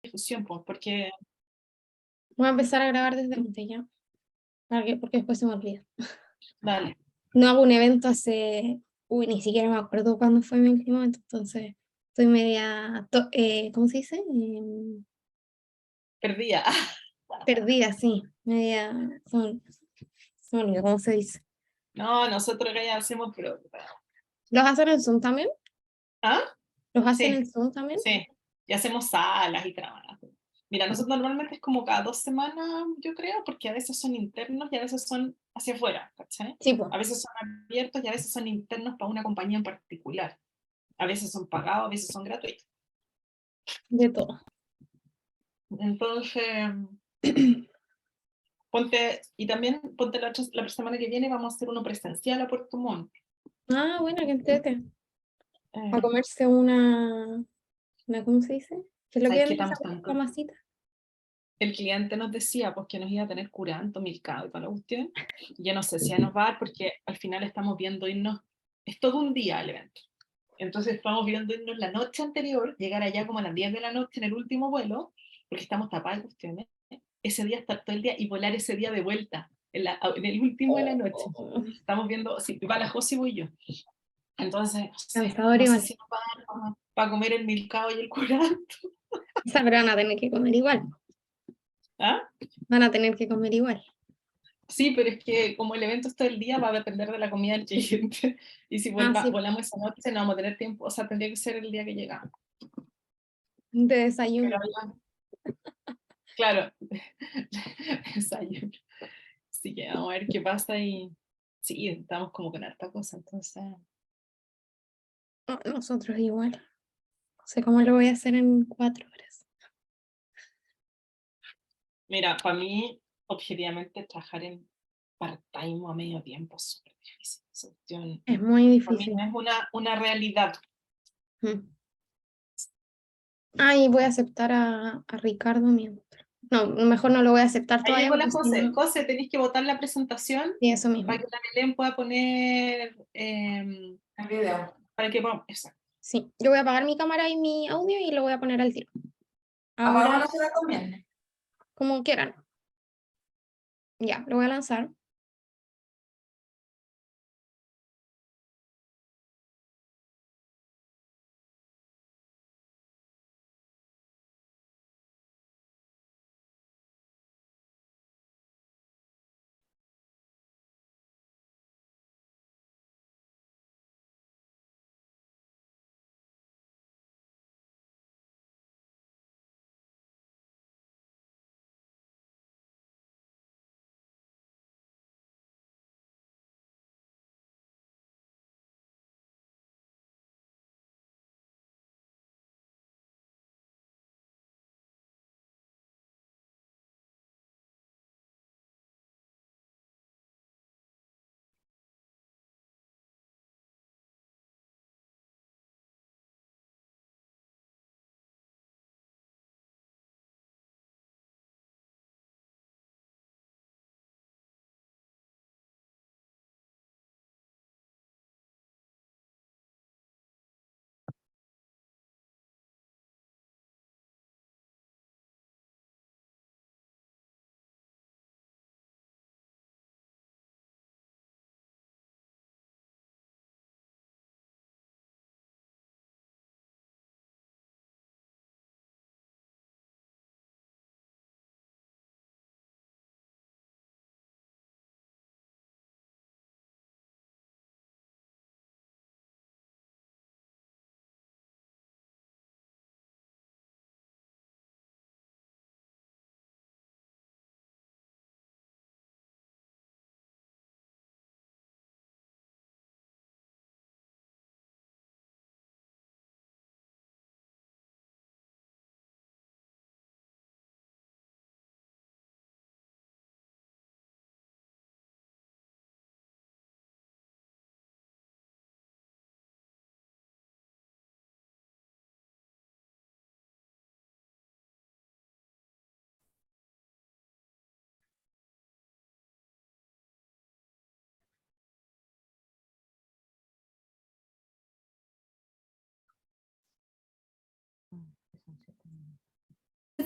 difusión, pues, porque Voy a empezar a grabar desde antes ya, porque después se me olvida. dale, No hago un evento ni siquiera me acuerdo cuándo fue mi último evento, entonces estoy media, ¿cómo se dice? perdida. Perdida, sí, media, se me olvidó cómo se dice. No, nosotros acá ya hacemos, pero... ¿Los hacen en Zoom también? ¿Ah? ¿Los hacen Sí, en Zoom también? sí. Y hacemos salas y trabajo. Mira, nosotros normalmente es como cada 2 semanas, yo creo, porque a veces son internos y a veces son hacia afuera, ¿cachai? Sí, pues, A veces son abiertos y a veces son internos para una compañía en particular. A veces son pagados, a veces son gratuitos. de todo. Entonces, ponte, y también ponte la semana que viene vamos a hacer uno presencial a Puerto Montt. Ah, bueno, que entrete. A Eh, comerse ¿cómo se dice? ¿Qué es lo que ¿Sabes qué venden esa estamos tanto? masita? El cliente nos decía pues que nos iba a tener curanto, milcado y toda la cuestión. Y yo no sé si nos va a dar porque al final estamos viendo irnos, es todo un día el evento. Entonces estamos viendo irnos la noche anterior, llegar allá como a las 10 de la noche en el último vuelo, porque estamos tapados de cuestiones. Ese día estar todo el día y volar ese día de vuelta, en el último de la noche. Oh, Estamos viendo, si va la Josi y voy yo. Entonces, no sé, cansador no sé igual. si nos va a dar para comer el milcao y el curanto. O sea, pero van a tener que comer igual. ¿Ah? Van a tener que comer igual. Sí, pero es que como el evento es todo el día, va a depender de la comida del cliente. Y si Ah, sí, volamos esa noche, no vamos a tener tiempo. O sea, tendría que ser el día que llegamos. de Pero desayuno. claro, desayuno. Así que vamos a ver qué pasa y sí, estamos como con harta cosa. Entonces, No, nosotros igual. No sé cómo lo voy a hacer en 4 horas. mira, para mí, objetivamente, trabajar en part-time o a medio tiempo es súper difícil. Esa cuestión, Es muy para mí difícil. no es una realidad. Mm. Ah, y voy a aceptar a Ricardo mientras. No, mejor no lo voy a aceptar Ahí todavía llegó la porque si José. no, José, tenéis que votar la presentación sí, eso para mismo. que la Belén pueda poner, El video. para que podamos, exacto. Sí, yo voy a apagar mi cámara y mi audio y lo voy a poner al tiro. Ahora, Apagamos no se la conviene. como quieran. Ya, lo voy a lanzar.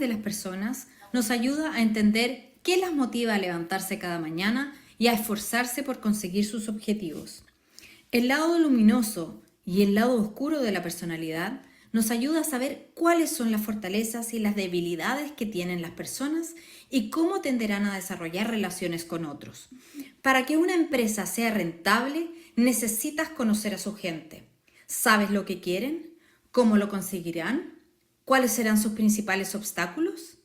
de las personas nos ayuda a entender qué las motiva a levantarse cada mañana y a esforzarse por conseguir sus objetivos. El lado luminoso y el lado oscuro de la personalidad nos ayuda a saber cuáles son las fortalezas y las debilidades que tienen las personas y cómo tenderán a desarrollar relaciones con otros. Para que una empresa sea rentable, necesitas conocer a su gente. ¿Sabes lo que quieren? ¿Cómo lo conseguirán? ¿Cuáles serán sus principales obstáculos?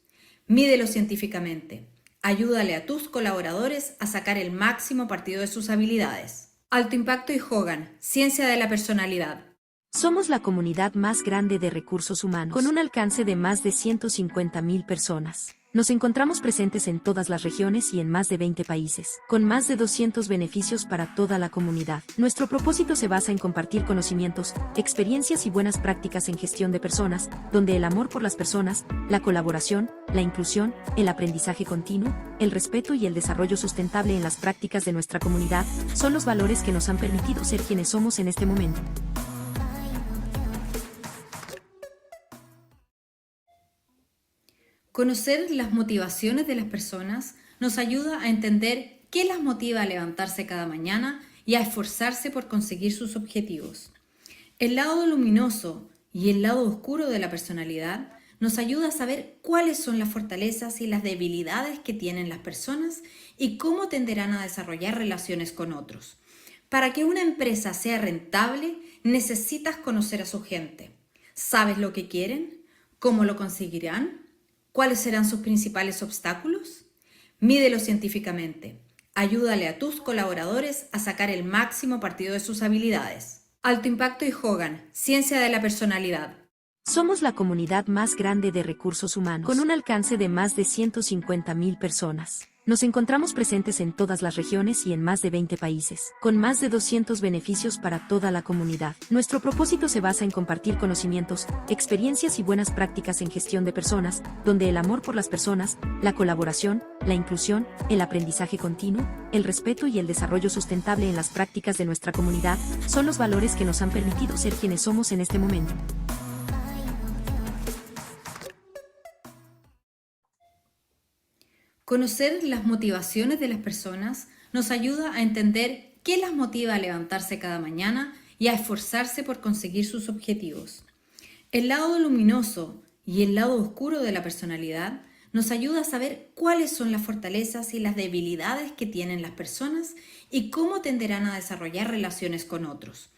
Mídelo científicamente. Ayúdale a tus colaboradores a sacar el máximo partido de sus habilidades. Alto Impacto y Hogan, Ciencia de la Personalidad. Somos la comunidad más grande de recursos humanos, con un alcance de más de 150.000 personas. Nos encontramos presentes en todas las regiones y en más de 20 países, con más de 200 beneficios para toda la comunidad. Nuestro propósito se basa en compartir conocimientos, experiencias y buenas prácticas en gestión de personas, donde el amor por las personas, la colaboración, la inclusión, el aprendizaje continuo, el respeto y el desarrollo sustentable en las prácticas de nuestra comunidad son los valores que nos han permitido ser quienes somos en este momento. Conocer las motivaciones de las personas nos ayuda a entender qué las motiva a levantarse cada mañana y a esforzarse por conseguir sus objetivos. El lado luminoso y el lado oscuro de la personalidad nos ayuda a saber cuáles son las fortalezas y las debilidades que tienen las personas y cómo tenderán a desarrollar relaciones con otros. Para que una empresa sea rentable, necesitas conocer a su gente. ¿Sabes lo que quieren? ¿Cómo lo conseguirán? ¿Cuáles serán sus principales obstáculos? Mídelo científicamente. Ayúdale a tus colaboradores a sacar el máximo partido de sus habilidades. Alto Impacto y Hogan, Ciencia de la Personalidad. Somos la comunidad más grande de recursos humanos, con un alcance de más de 150.000 personas. Nos encontramos presentes en todas las regiones y en más de 20 países, con más de 200 beneficios para toda la comunidad. Nuestro propósito se basa en compartir conocimientos, experiencias y buenas prácticas en gestión de personas, donde el amor por las personas, la colaboración, la inclusión, el aprendizaje continuo, el respeto y el desarrollo sustentable en las prácticas de nuestra comunidad son los valores que nos han permitido ser quienes somos en este momento. Conocer las motivaciones de las personas nos ayuda a entender qué las motiva a levantarse cada mañana y a esforzarse por conseguir sus objetivos. El lado luminoso y el lado oscuro de la personalidad nos ayuda a saber cuáles son las fortalezas y las debilidades que tienen las personas y cómo tenderán a desarrollar relaciones con otros.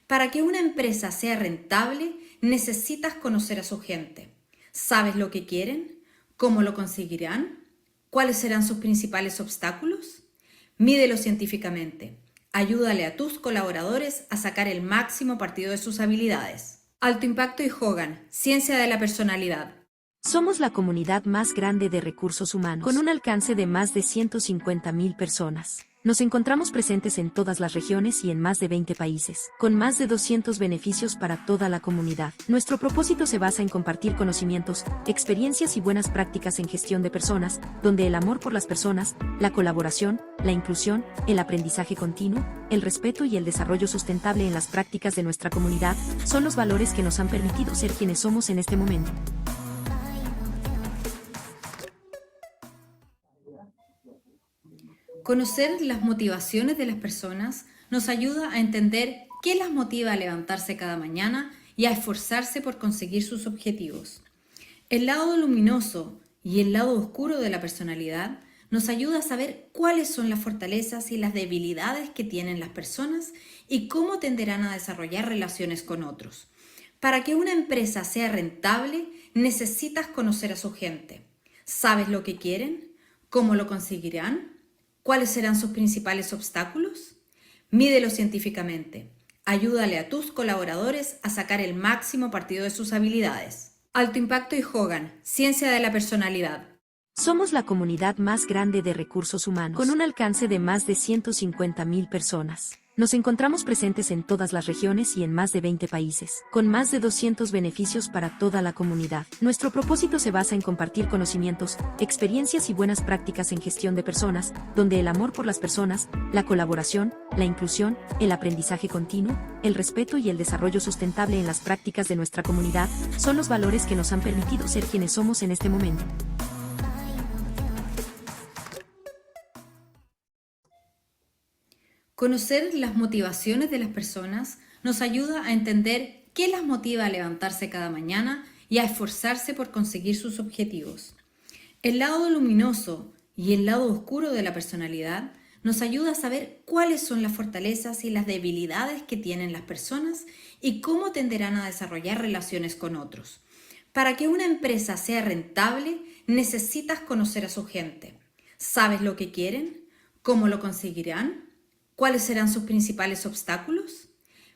Para que una empresa sea rentable, necesitas conocer a su gente. ¿Sabes lo que quieren? ¿Cómo lo conseguirán? ¿Cuáles serán sus principales obstáculos? Mídelo científicamente. Ayúdale a tus colaboradores a sacar el máximo partido de sus habilidades. Alto Impacto y Hogan, Ciencia de la Personalidad. Somos la comunidad más grande de recursos humanos, con un alcance de más de 150.000 personas. Nos encontramos presentes en todas las regiones y en más de 20 países, con más de 200 beneficios para toda la comunidad. Nuestro propósito se basa en compartir conocimientos, experiencias y buenas prácticas en gestión de personas, donde el amor por las personas, la colaboración, la inclusión, el aprendizaje continuo, el respeto y el desarrollo sustentable en las prácticas de nuestra comunidad son los valores que nos han permitido ser quienes somos en este momento. Conocer las motivaciones de las personas nos ayuda a entender qué las motiva a levantarse cada mañana y a esforzarse por conseguir sus objetivos. El lado luminoso y el lado oscuro de la personalidad nos ayuda a saber cuáles son las fortalezas y las debilidades que tienen las personas y cómo tenderán a desarrollar relaciones con otros. Para que una empresa sea rentable, necesitas conocer a su gente. ¿Sabes lo que quieren? ¿Cómo lo conseguirán? ¿Cuáles serán sus principales obstáculos? Mídelo científicamente. Ayúdale a tus colaboradores a sacar el máximo partido de sus habilidades. Alto Impacto y Hogan, Ciencia de la Personalidad. Somos la comunidad más grande de recursos humanos, con un alcance de más de 150.000 personas. Nos encontramos presentes en todas las regiones y en más de 20 países, con más de 200 beneficios para toda la comunidad. Nuestro propósito se basa en compartir conocimientos, experiencias y buenas prácticas en gestión de personas, donde el amor por las personas, la colaboración, la inclusión, el aprendizaje continuo, el respeto y el desarrollo sustentable en las prácticas de nuestra comunidad son los valores que nos han permitido ser quienes somos en este momento. Conocer las motivaciones de las personas nos ayuda a entender qué las motiva a levantarse cada mañana y a esforzarse por conseguir sus objetivos. El lado luminoso y el lado oscuro de la personalidad nos ayuda a saber cuáles son las fortalezas y las debilidades que tienen las personas y cómo tenderán a desarrollar relaciones con otros. Para que una empresa sea rentable, necesitas conocer a su gente. ¿Sabes lo que quieren? ¿Cómo lo conseguirán? ¿Cuáles serán sus principales obstáculos?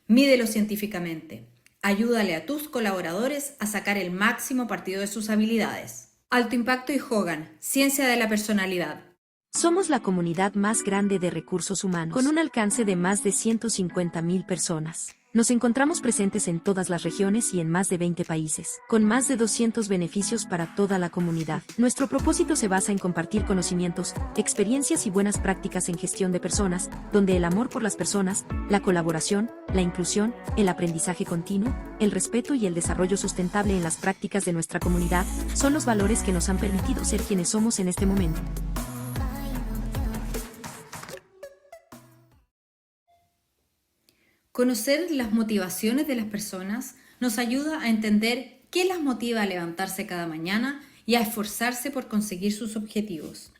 Mídelo científicamente. Ayúdale a tus colaboradores a sacar el máximo partido de sus habilidades. Alto Impacto y Hogan, Ciencia de la Personalidad. Somos la comunidad más grande de recursos humanos, con un alcance de más de 150.000 personas. Nos encontramos presentes en todas las regiones y en más de 20 países, con más de 200 beneficios para toda la comunidad. Nuestro propósito se basa en compartir conocimientos, experiencias y buenas prácticas en gestión de personas, donde el amor por las personas, la colaboración, la inclusión, el aprendizaje continuo, el respeto y el desarrollo sustentable en las prácticas de nuestra comunidad son los valores que nos han permitido ser quienes somos en este momento. Conocer las motivaciones de las personas nos ayuda a entender qué las motiva a levantarse cada mañana y a esforzarse por conseguir sus objetivos.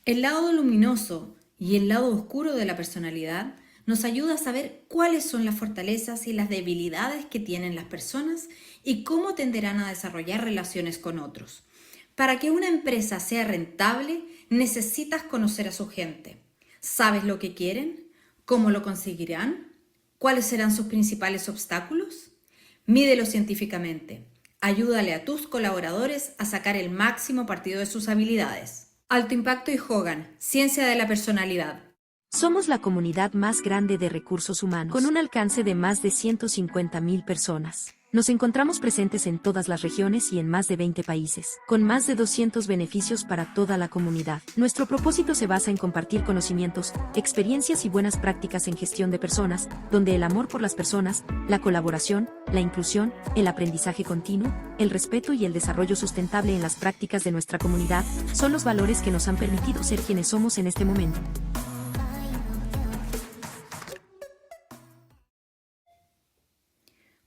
El lado luminoso y el lado oscuro de la personalidad nos ayuda a saber cuáles son las fortalezas y las debilidades que tienen las personas y cómo tenderán a desarrollar relaciones con otros. Para que una empresa sea rentable, necesitas conocer a su gente. ¿Sabes lo que quieren? ¿Cómo lo conseguirán? ¿Cuáles serán sus principales obstáculos? Mídelo científicamente. Ayúdale a tus colaboradores a sacar el máximo partido de sus habilidades. Alto Impacto y Hogan, Ciencia de la Personalidad. Somos la comunidad más grande de recursos humanos, con un alcance de más de 150.000 personas. Nos encontramos presentes en todas las regiones y en más de 20 países, con más de 200 beneficios para toda la comunidad. Nuestro propósito se basa en compartir conocimientos, experiencias y buenas prácticas en gestión de personas, donde el amor por las personas, la colaboración, la inclusión, el aprendizaje continuo, el respeto y el desarrollo sustentable en las prácticas de nuestra comunidad son los valores que nos han permitido ser quienes somos en este momento.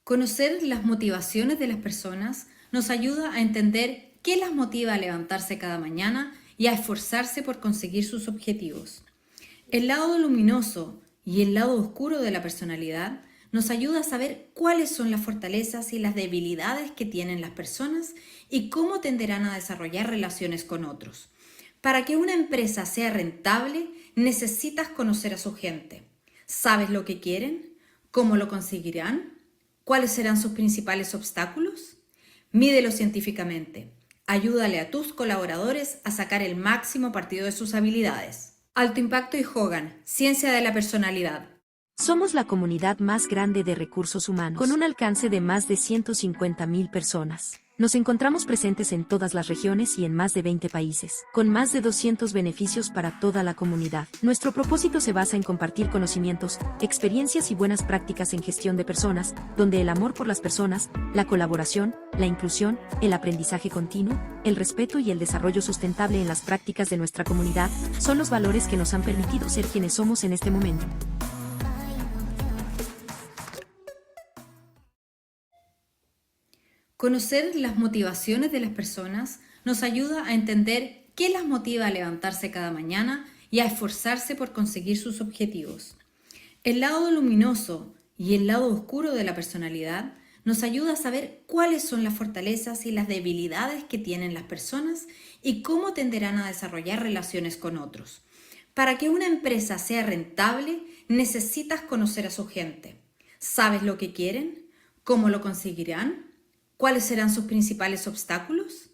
Conocer las motivaciones de las personas nos ayuda a entender qué las motiva a levantarse cada mañana y a esforzarse por conseguir sus objetivos. El lado luminoso y el lado oscuro de la personalidad nos ayuda a saber cuáles son las fortalezas y las debilidades que tienen las personas y cómo tenderán a desarrollar relaciones con otros. Para que una empresa sea rentable, necesitas conocer a su gente. ¿Sabes lo que quieren? ¿Cómo lo conseguirán? ¿Cuáles serán sus principales obstáculos? Mídelo científicamente. Ayúdale a tus colaboradores a sacar el máximo partido de sus habilidades. Alto Impacto y Hogan, Ciencia de la Personalidad. Somos la comunidad más grande de recursos humanos, con un alcance de más de 150.000 personas. Nos encontramos presentes en todas las regiones y en más de 20 países, con más de 200 beneficios para toda la comunidad. Nuestro propósito se basa en compartir conocimientos, experiencias y buenas prácticas en gestión de personas, donde el amor por las personas, la colaboración, la inclusión, el aprendizaje continuo, el respeto y el desarrollo sustentable en las prácticas de nuestra comunidad son los valores que nos han permitido ser quienes somos en este momento. Conocer las motivaciones de las personas nos ayuda a entender qué las motiva a levantarse cada mañana y a esforzarse por conseguir sus objetivos. El lado luminoso y el lado oscuro de la personalidad nos ayuda a saber cuáles son las fortalezas y las debilidades que tienen las personas y cómo tenderán a desarrollar relaciones con otros. Para que una empresa sea rentable, necesitas conocer a su gente. ¿Sabes lo que quieren? ¿Cómo lo conseguirán? ¿Cuáles serán sus principales obstáculos?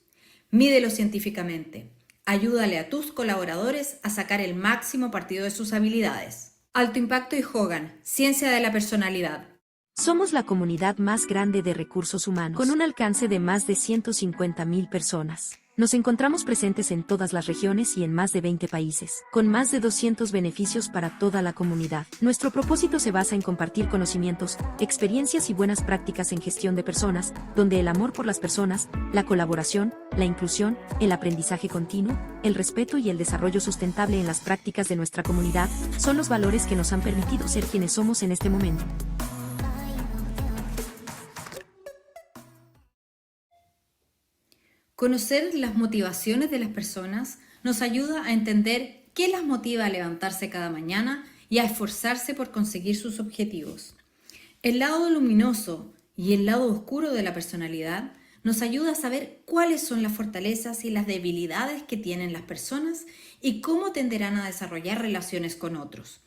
Mídelo científicamente. Ayúdale a tus colaboradores a sacar el máximo partido de sus habilidades. Alto Impacto y Hogan, Ciencia de la Personalidad. Somos la comunidad más grande de recursos humanos, con un alcance de más de 150.000 personas. Nos encontramos presentes en todas las regiones y en más de 20 países, con más de 200 beneficios para toda la comunidad. Nuestro propósito se basa en compartir conocimientos, experiencias y buenas prácticas en gestión de personas, donde el amor por las personas, la colaboración, la inclusión, el aprendizaje continuo, el respeto y el desarrollo sustentable en las prácticas de nuestra comunidad son los valores que nos han permitido ser quienes somos en este momento. Conocer las motivaciones de las personas nos ayuda a entender qué las motiva a levantarse cada mañana y a esforzarse por conseguir sus objetivos. El lado luminoso y el lado oscuro de la personalidad nos ayuda a saber cuáles son las fortalezas y las debilidades que tienen las personas y cómo tenderán a desarrollar relaciones con otros.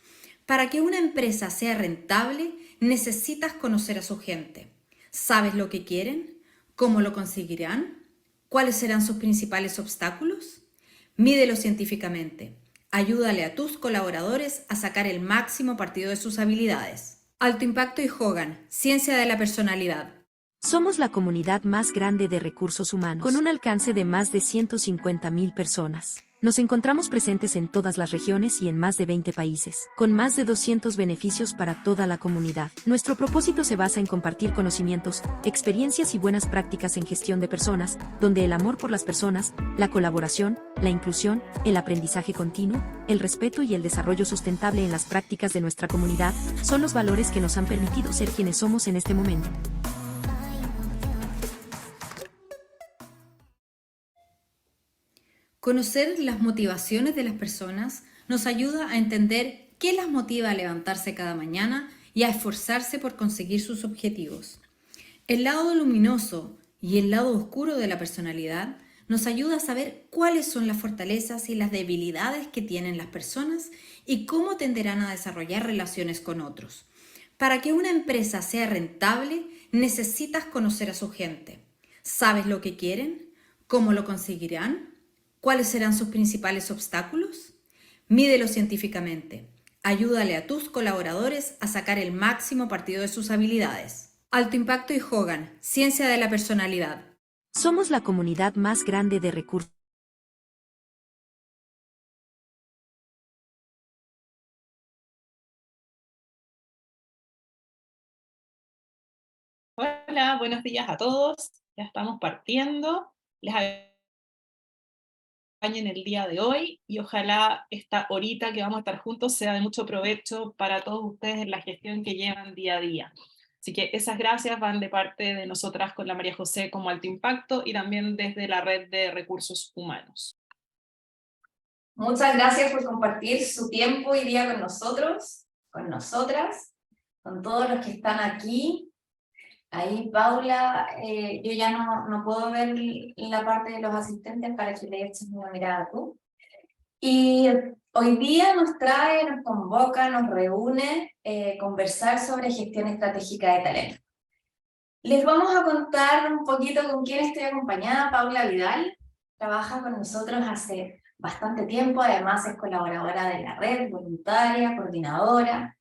Para que una empresa sea rentable, necesitas conocer a su gente. ¿Sabes lo que quieren? ¿Cómo lo conseguirán? ¿Cuáles serán sus principales obstáculos? Mídelo científicamente. Ayúdale a tus colaboradores a sacar el máximo partido de sus habilidades. Alto Impacto y Hogan, Ciencia de la Personalidad. Somos la comunidad más grande de recursos humanos, con un alcance de más de 150.000 personas. Nos encontramos presentes en todas las regiones y en más de 20 países, con más de 200 beneficios para toda la comunidad. Nuestro propósito se basa en compartir conocimientos, experiencias y buenas prácticas en gestión de personas, donde el amor por las personas, la colaboración, la inclusión, el aprendizaje continuo, el respeto y el desarrollo sustentable en las prácticas de nuestra comunidad son los valores que nos han permitido ser quienes somos en este momento. Conocer las motivaciones de las personas nos ayuda a entender qué las motiva a levantarse cada mañana y a esforzarse por conseguir sus objetivos. El lado luminoso y el lado oscuro de la personalidad nos ayuda a saber cuáles son las fortalezas y las debilidades que tienen las personas y cómo tenderán a desarrollar relaciones con otros. Para que una empresa sea rentable, necesitas conocer a su gente. ¿Sabes lo que quieren? ¿Cómo lo conseguirán? ¿Cuáles serán sus principales obstáculos? Mídelo científicamente. Ayúdale a tus colaboradores a sacar el máximo partido de sus habilidades. Alto Impacto y Hogan, Ciencia de la Personalidad. Somos la comunidad más grande de recursos. Hola, buenos días a todos. Ya estamos partiendo. Les acompañen el día de hoy y ojalá esta horita que vamos a estar juntos sea de mucho provecho para todos ustedes en la gestión que llevan día a día. Así que esas gracias van de parte de nosotras con la María José como Alto Impacto y también desde la Red de Recursos Humanos. Muchas gracias por compartir su tiempo y día con nosotros, con nosotras, con todos los que están aquí. Ahí, Paula, yo ya no puedo ver la parte de los asistentes para que le eches una mirada tú. Y hoy día nos trae, nos convoca, nos reúne conversar sobre gestión estratégica de talento. Les vamos a contar un poquito con quién estoy acompañada. Paula Vidal trabaja con nosotros hace bastante tiempo, además es colaboradora de la red, voluntaria, coordinadora.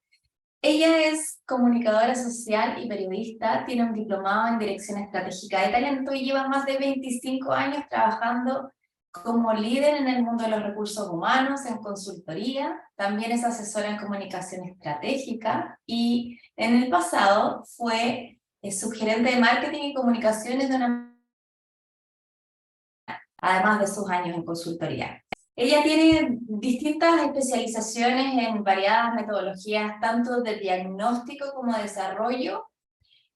Ella es comunicadora social y periodista, tiene un diplomado en Dirección Estratégica de Talento y lleva más de 25 años trabajando como líder en el mundo de los recursos humanos, en consultoría, también es asesora en comunicación estratégica y en el pasado fue subgerente de marketing y comunicaciones de una... además de sus años en consultoría. Ella tiene distintas especializaciones en variadas metodologías, tanto de diagnóstico como de desarrollo,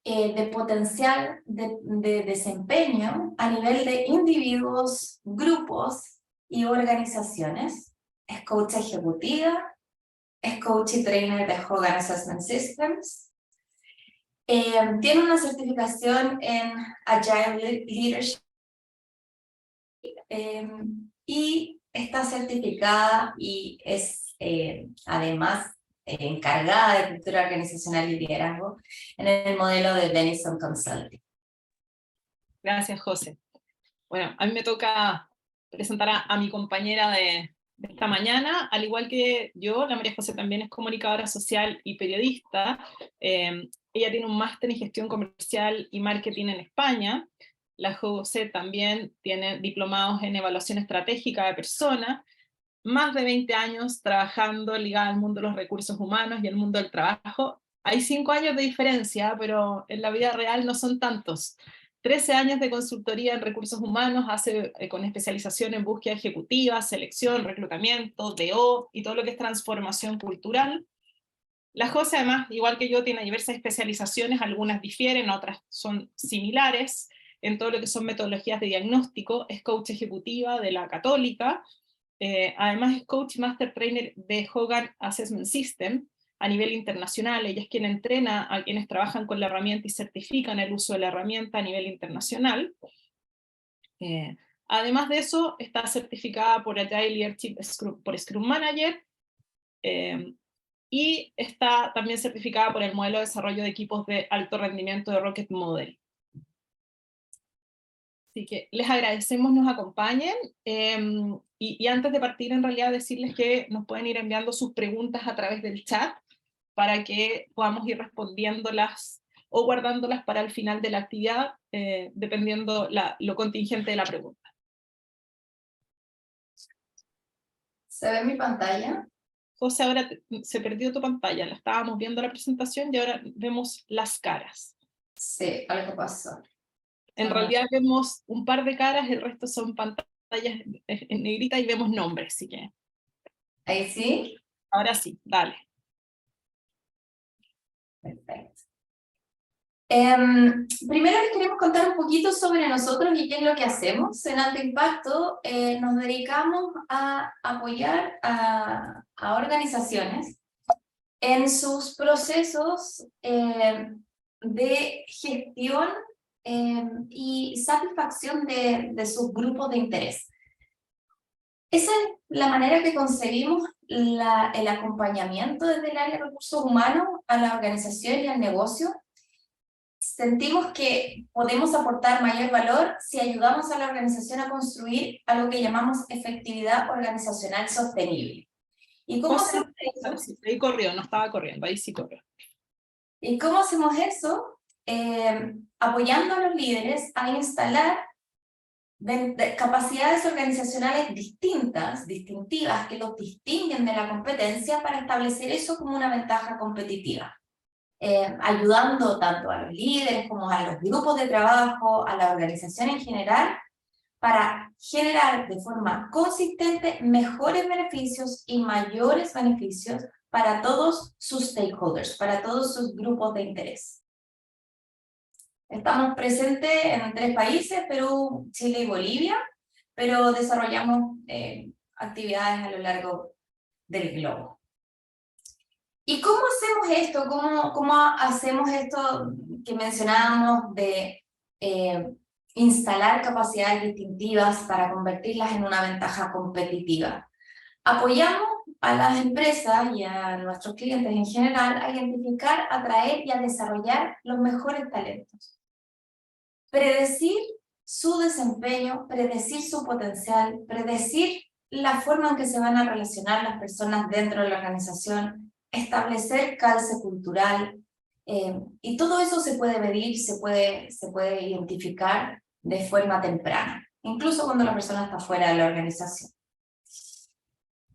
de potencial de desempeño a nivel de individuos, grupos y organizaciones. Es coach ejecutiva, es coach y trainer de Hogan Assessment Systems. Tiene una certificación en Agile Leadership y está certificada y es además encargada de cultura organizacional y liderazgo en el modelo de Denison Consulting. Gracias, José. Bueno, a mí me toca presentar a mi compañera de esta mañana, al igual que yo, la María José también es comunicadora social y periodista. Ella tiene un máster en gestión comercial y marketing en España. La José también tiene diplomados en evaluación estratégica de personas, más de 20 años trabajando ligada al mundo de los recursos humanos y al mundo del trabajo. Hay 5 años de diferencia, pero en la vida real no son tantos. 13 años de consultoría en recursos humanos, con especialización en búsqueda ejecutiva, selección, reclutamiento, DO y todo lo que es transformación cultural. La José, además, igual que yo, tiene diversas especializaciones, algunas difieren, otras son similares, en todo lo que son metodologías de diagnóstico. Es coach ejecutiva de la Católica, además es coach y master trainer de Hogan Assessment System a nivel internacional. Ella es quien entrena a quienes trabajan con la herramienta y certifican el uso de la herramienta a nivel internacional. Además de eso, está certificada por Agile Leadership por Scrum Manager, y está también certificada por el modelo de desarrollo de equipos de alto rendimiento de Rocket Model. Así que les agradecemos nos acompañen, y antes de partir, en realidad, decirles que nos pueden ir enviando sus preguntas a través del chat, para que podamos ir respondiéndolas o guardándolas para el final de la actividad, dependiendo lo contingente de la pregunta. ¿Se ve mi pantalla? José, ahora se perdió tu pantalla, la estábamos viendo la presentación y ahora vemos las caras. Sí, algo pasó. En realidad vemos un par de caras, el resto son pantallas en negrita y vemos nombres, así que... ¿Ahí sí? Ahora sí, dale. Perfecto. Primero les queremos contar un poquito sobre nosotros y qué es lo que hacemos. En Alto Impacto nos dedicamos a apoyar a organizaciones en sus procesos de gestión y satisfacción de sus grupos de interés. Esa es la manera que concebimos el acompañamiento desde el área de recursos humanos a la organización y al negocio. Sentimos que podemos aportar mayor valor si ayudamos a la organización a construir algo que llamamos efectividad organizacional sostenible. ¿Y cómo hacemos eso? Ahí corrió, no estaba corriendo, ahí sí corrió. ¿Y cómo hacemos eso? Apoyando a los líderes a instalar capacidades organizacionales distintivas, que los distinguen de la competencia para establecer eso como una ventaja competitiva. Ayudando tanto a los líderes como a los grupos de trabajo, a la organización en general, para generar de forma consistente mejores beneficios y mayores beneficios para todos sus stakeholders, para todos sus grupos de interés. Estamos presentes en 3 países, Perú, Chile y Bolivia, pero desarrollamos actividades a lo largo del globo. ¿Y cómo hacemos esto? ¿Cómo hacemos esto que mencionábamos de instalar capacidades distintivas para convertirlas en una ventaja competitiva? Apoyamos a las empresas y a nuestros clientes en general a identificar, atraer y a desarrollar los mejores talentos. Predecir su desempeño, predecir su potencial, predecir la forma en que se van a relacionar las personas dentro de la organización, establecer calce cultural, y todo eso se puede medir, se puede identificar de forma temprana, incluso cuando la persona está fuera de la organización.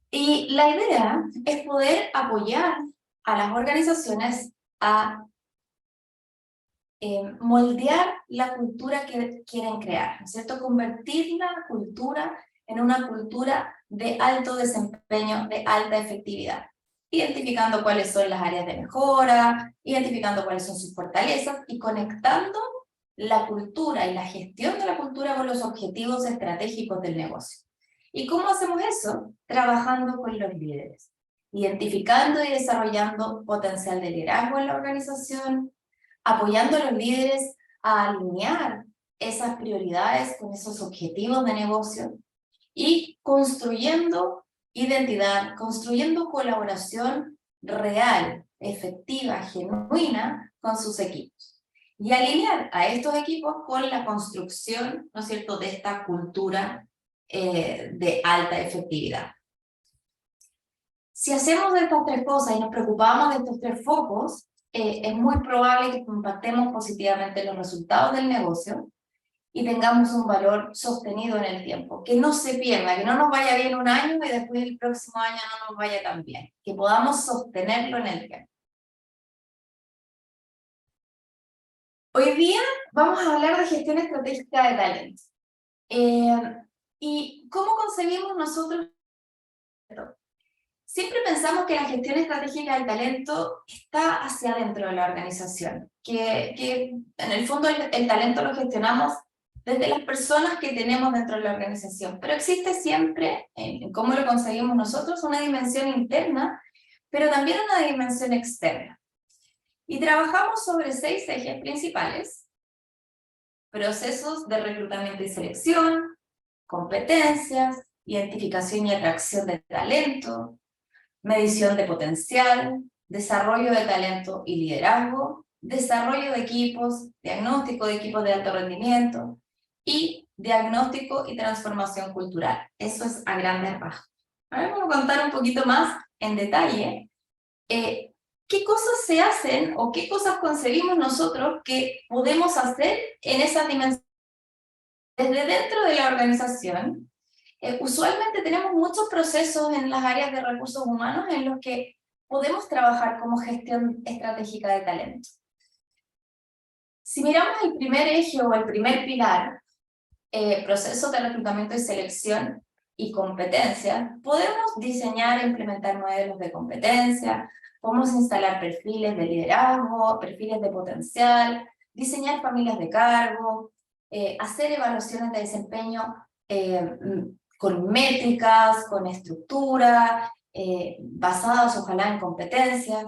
Y la idea es poder apoyar a las organizaciones a moldear la cultura que quieren crear, ¿no es cierto? Convertir la cultura en una cultura de alto desempeño, de alta efectividad, identificando cuáles son las áreas de mejora, identificando cuáles son sus fortalezas y conectando la cultura y la gestión de la cultura con los objetivos estratégicos del negocio. ¿Y cómo hacemos eso? Trabajando con los líderes, identificando y desarrollando potencial de liderazgo en la organización, apoyando a los líderes a alinear esas prioridades con esos objetivos de negocio y construyendo identidad, construyendo colaboración real, efectiva, genuina con sus equipos. Y alinear a estos equipos con la construcción, ¿no es cierto?, de esta cultura de alta efectividad. Si hacemos estas tres cosas y nos preocupamos de estos tres focos, es muy probable que impactemos positivamente los resultados del negocio y tengamos un valor sostenido en el tiempo, que no se pierda, que no nos vaya bien un año y después el próximo año no nos vaya tan bien, que podamos sostenerlo en el tiempo. Hoy día vamos a hablar de gestión estratégica de talento. ¿Y cómo concebimos nosotros esto? Siempre pensamos que la gestión estratégica del talento está hacia adentro de la organización, que en el fondo el talento lo gestionamos desde las personas que tenemos dentro de la organización, pero existe siempre, en cómo lo conseguimos nosotros, una dimensión interna, pero también una dimensión externa. Y trabajamos sobre 6 ejes principales: procesos de reclutamiento y selección, competencias, identificación y atracción de talento, medición de potencial, desarrollo de talento y liderazgo, desarrollo de equipos, diagnóstico de equipos de alto rendimiento y diagnóstico y transformación cultural. Eso es a grandes rasgos. Ahora vamos a contar un poquito más en detalle qué cosas se hacen o qué cosas concebimos nosotros que podemos hacer en esas dimensiones. Desde dentro de la organización, usualmente tenemos muchos procesos en las áreas de recursos humanos en los que podemos trabajar como gestión estratégica de talento. Si miramos el primer eje o el primer pilar, procesos de reclutamiento y selección y competencia, podemos diseñar e implementar modelos de competencia, podemos instalar perfiles de liderazgo, perfiles de potencial, diseñar familias de cargo, hacer evaluaciones de desempeño con métricas, con estructura, basadas ojalá en competencias.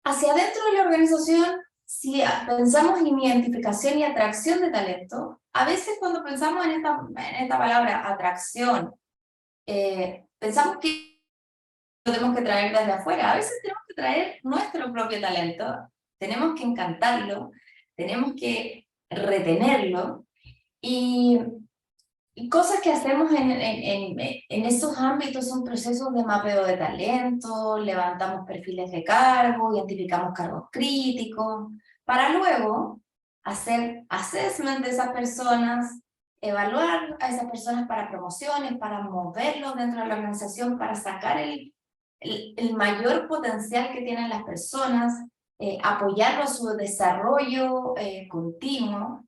Hacia adentro de la organización, si pensamos en identificación y atracción de talento, a veces cuando pensamos en esta palabra atracción, pensamos que lo tenemos que traer desde afuera. A veces tenemos que traer nuestro propio talento, tenemos que encantarlo, tenemos que retenerlo, y cosas que hacemos en esos ámbitos son procesos de mapeo de talento, levantamos perfiles de cargo, identificamos cargos críticos, para luego hacer assessment de esas personas, evaluar a esas personas para promociones, para moverlos dentro de la organización, para sacar el mayor potencial que tienen las personas, apoyarlos a su desarrollo continuo.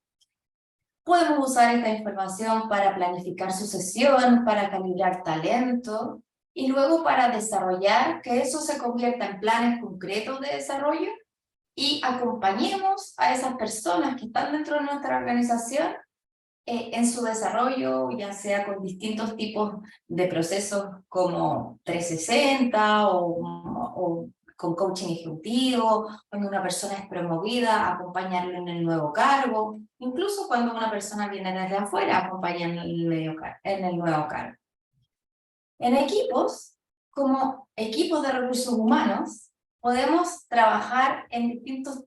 Podemos usar esta información para planificar sucesión, para calibrar talento y luego para desarrollar que eso se convierta en planes concretos de desarrollo y acompañemos a esas personas que están dentro de nuestra organización en su desarrollo, ya sea con distintos tipos de procesos como 360 o con coaching ejecutivo, cuando una persona es promovida, acompañarlo en el nuevo cargo, incluso cuando una persona viene desde afuera, acompañarlo en el nuevo cargo. En equipos, como equipos de recursos humanos, podemos trabajar en distintos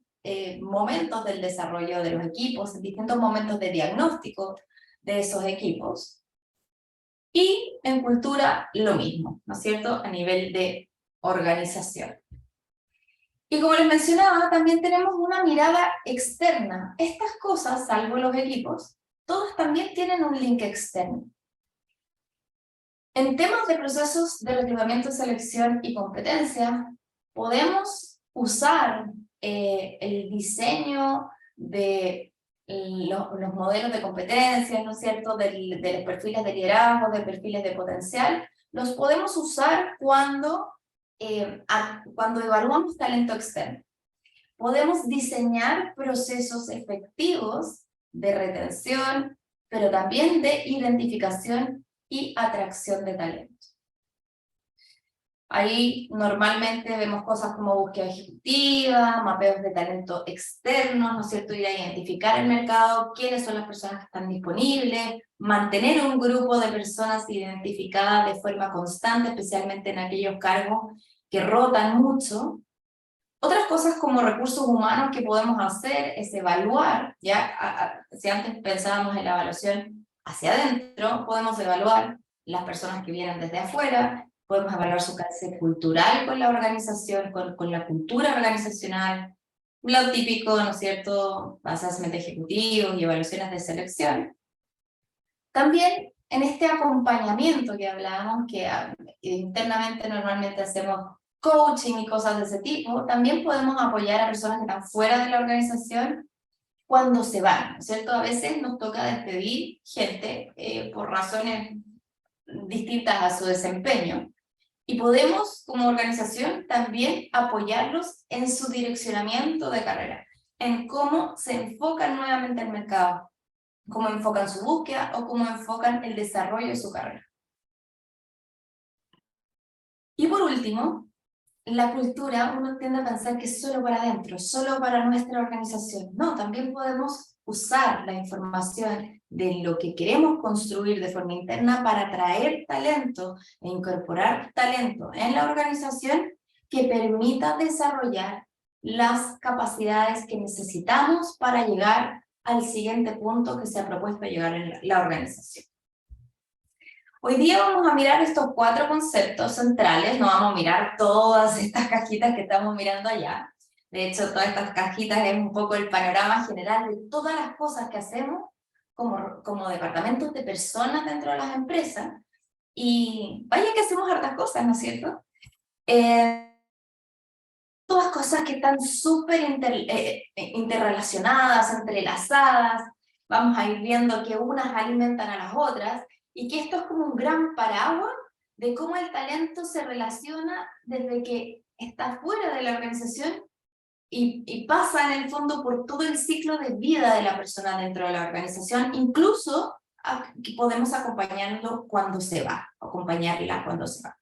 momentos del desarrollo de los equipos, en distintos momentos de diagnóstico de esos equipos. Y en cultura lo mismo, ¿no es cierto?, a nivel de organización. Y como les mencionaba, también tenemos una mirada externa. Estas cosas, salvo los equipos, todas también tienen un link externo. En temas de procesos de reclutamiento, selección y competencia, podemos usar el diseño de los modelos de competencias, ¿no es cierto?, de los perfiles de liderazgo, de perfiles de potencial, los podemos usar cuando evaluamos talento externo. Podemos diseñar procesos efectivos de retención, pero también de identificación y atracción de talento. Ahí normalmente vemos cosas como búsqueda ejecutiva, mapeos de talento externos, ¿no es cierto?, ir a identificar el mercado, quiénes son las personas que están disponibles, mantener un grupo de personas identificadas de forma constante, especialmente en aquellos cargos que rotan mucho. Otras cosas como recursos humanos que podemos hacer es evaluar, ya si antes pensábamos en la evaluación hacia adentro, podemos evaluar las personas que vienen desde afuera, podemos evaluar su alcance cultural con la organización, con la cultura organizacional, lo típico, ¿no es cierto?, assessment ejecutivos y evaluaciones de selección. También en este acompañamiento que hablábamos, que internamente normalmente hacemos coaching y cosas de ese tipo, también podemos apoyar a personas que están fuera de la organización cuando se van, ¿no es cierto? A veces nos toca despedir gente por razones distintas a su desempeño, y podemos como organización también apoyarlos en su direccionamiento de carrera, en cómo se enfocan nuevamente el mercado, cómo enfocan su búsqueda o cómo enfocan el desarrollo de su carrera. Y por último, la cultura, uno tiende a pensar que es solo para adentro, solo para nuestra organización. No, también podemos usar la información de lo que queremos construir de forma interna para atraer talento e incorporar talento en la organización que permita desarrollar las capacidades que necesitamos para llegar al siguiente punto que se ha propuesto llegar en la organización. Hoy día vamos a mirar estos 4 conceptos centrales, no vamos a mirar todas estas cajitas que estamos mirando allá. De hecho, todas estas cajitas es un poco el panorama general de todas las cosas que hacemos como departamentos de personas dentro de las empresas. Y vaya que hacemos hartas cosas, ¿no es cierto? Todas cosas que están súper interrelacionadas, entrelazadas. Vamos a ir viendo que unas alimentan a las otras, y que esto es como un gran paraguas de cómo el talento se relaciona desde que está fuera de la organización y pasa en el fondo por todo el ciclo de vida de la persona dentro de la organización, incluso que podemos acompañarlo cuando se va, acompañarla cuando se va.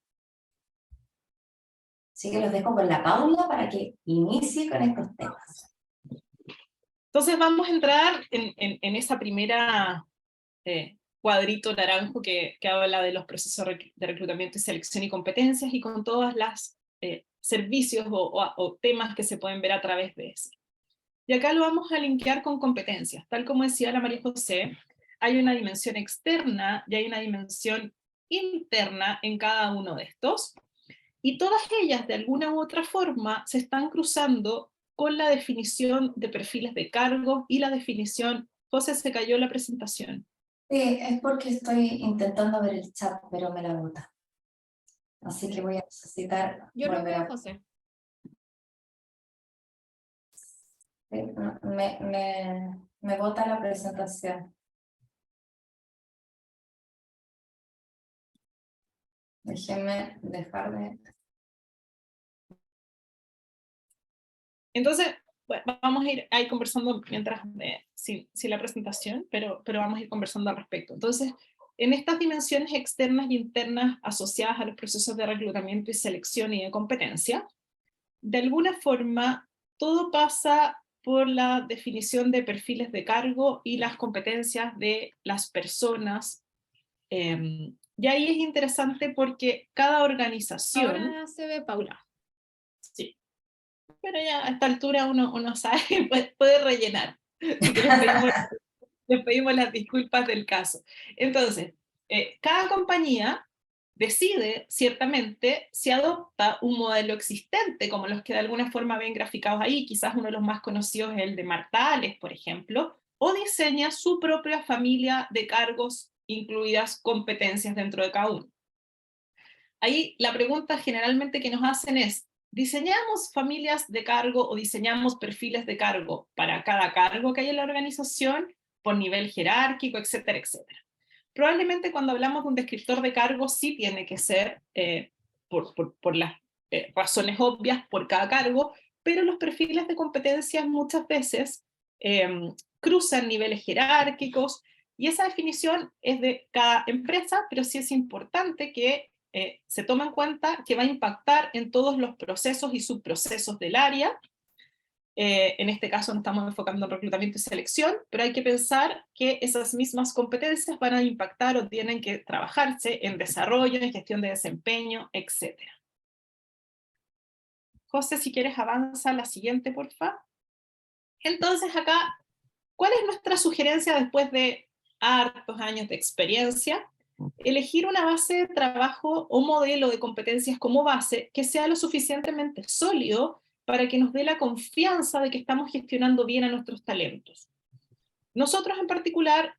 Así que los dejo con la Paula para que inicie con estos temas. Entonces vamos a entrar en esa primera cuadrito naranjo que habla de los procesos de reclutamiento y selección y competencias, y con todas las servicios o temas que se pueden ver a través de eso. Y acá lo vamos a linkear con competencias. Tal como decía la María José, hay una dimensión externa y hay una dimensión interna en cada uno de estos, y todas ellas de alguna u otra forma se están cruzando con la definición de perfiles de cargo y la definición. José, se cayó la presentación. Sí, es porque estoy intentando ver el chat, pero me la bota. Así que voy a necesitar Yo lo volver veo, a... José. Me bota la presentación. Déjenme dejar de... Entonces, bueno, vamos a ir ahí conversando mientras, sin la presentación, pero vamos a ir conversando al respecto. Entonces, en estas dimensiones externas y internas asociadas a los procesos de reclutamiento y selección y de competencia, de alguna forma, todo pasa por la definición de perfiles de cargo y las competencias de las personas. Y ahí es interesante porque cada organización... Ahora se ve Paula. Sí. Pero ya a esta altura uno sabe, puede rellenar. Así que les pedimos las disculpas del caso. Entonces, cada compañía decide, ciertamente, si adopta un modelo existente, como los que de alguna forma ven graficados ahí, quizás uno de los más conocidos es el de Martales, por ejemplo, o diseña su propia familia de cargos, incluidas competencias dentro de cada uno. Ahí la pregunta generalmente que nos hacen es, ¿diseñamos familias de cargo o diseñamos perfiles de cargo para cada cargo que hay en la organización, por nivel jerárquico, etcétera, etcétera? Probablemente cuando hablamos de un descriptor de cargo sí tiene que ser, por las razones obvias, por cada cargo, pero los perfiles de competencias muchas veces cruzan niveles jerárquicos, y esa definición es de cada empresa, pero sí es importante que se toma en cuenta que va a impactar en todos los procesos y subprocesos del área. En este caso nos estamos enfocando en reclutamiento y selección, pero hay que pensar que esas mismas competencias van a impactar o tienen que trabajarse en desarrollo, en gestión de desempeño, etc. José, si quieres avanza a la siguiente, por favor. Entonces acá, ¿cuál es nuestra sugerencia después de hartos años de experiencia? elegir una base de trabajo o modelo de competencias como base que sea lo suficientemente sólido para que nos dé la confianza de que estamos gestionando bien a nuestros talentos. Nosotros en particular,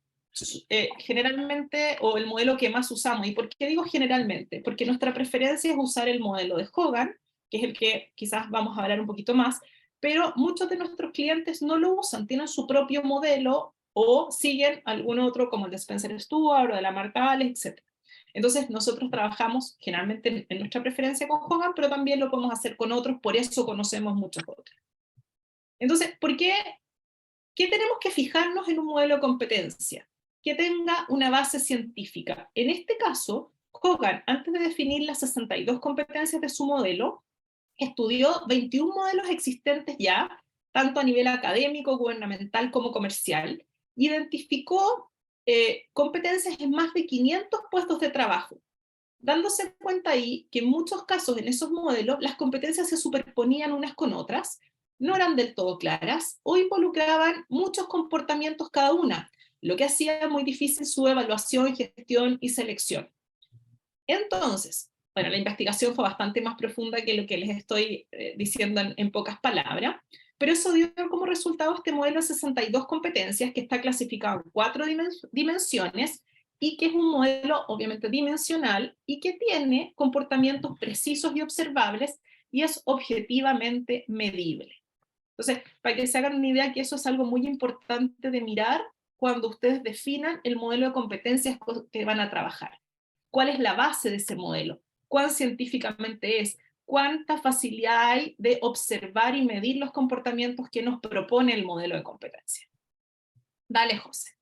generalmente, o el modelo que más usamos, ¿y por qué digo generalmente? Porque nuestra preferencia es usar el modelo de Hogan, que es el que quizás vamos a hablar un poquito más, pero muchos de nuestros clientes no lo usan, tienen su propio modelo o siguen algún otro como el de Spencer Stuart o de la Marta Alex, etc. Entonces nosotros trabajamos generalmente en nuestra preferencia con Hogan, pero también lo podemos hacer con otros, por eso conocemos muchos otros. Entonces, ¿por qué tenemos que fijarnos en un modelo de competencia? Que tenga una base científica. En este caso, Hogan, antes de definir las 62 competencias de su modelo, estudió 21 modelos existentes ya, tanto a nivel académico, gubernamental como comercial, identificó competencias en más de 500 puestos de trabajo, dándose cuenta ahí que en muchos casos en esos modelos las competencias se superponían unas con otras, no eran del todo claras o involucraban muchos comportamientos cada una, lo que hacía muy difícil su evaluación, gestión y selección. Entonces, bueno, la investigación fue bastante más profunda que lo que les estoy diciendo en pocas palabras, pero eso dio como resultado este modelo de 62 competencias que está clasificado en 4 dimensiones y que es un modelo obviamente dimensional y que tiene comportamientos precisos y observables y es objetivamente medible. Entonces, para que se hagan una idea que eso es algo muy importante de mirar cuando ustedes definan el modelo de competencias que van a trabajar. ¿Cuál es la base de ese modelo? ¿Cuán científicamente es? ¿Cuánta facilidad hay de observar y medir los comportamientos que nos propone el modelo de competencia? Dale, José.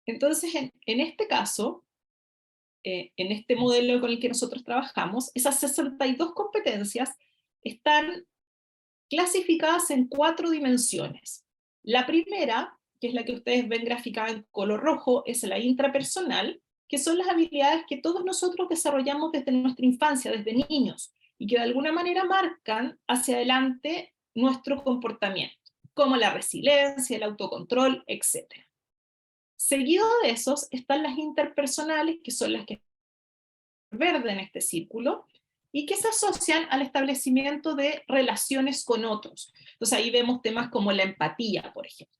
Entonces, en este caso, en este modelo con el que nosotros trabajamos, esas 62 competencias están clasificadas en 4 dimensiones. La primera, que es la que ustedes ven graficada en color rojo, es la intrapersonal, que son las habilidades que todos nosotros desarrollamos desde nuestra infancia, desde niños, y que de alguna manera marcan hacia adelante nuestro comportamiento, como la resiliencia, el autocontrol, etc. Seguido de esos están las interpersonales, que son las que verde en este círculo, y que se asocian al establecimiento de relaciones con otros. Entonces ahí vemos temas como la empatía, por ejemplo.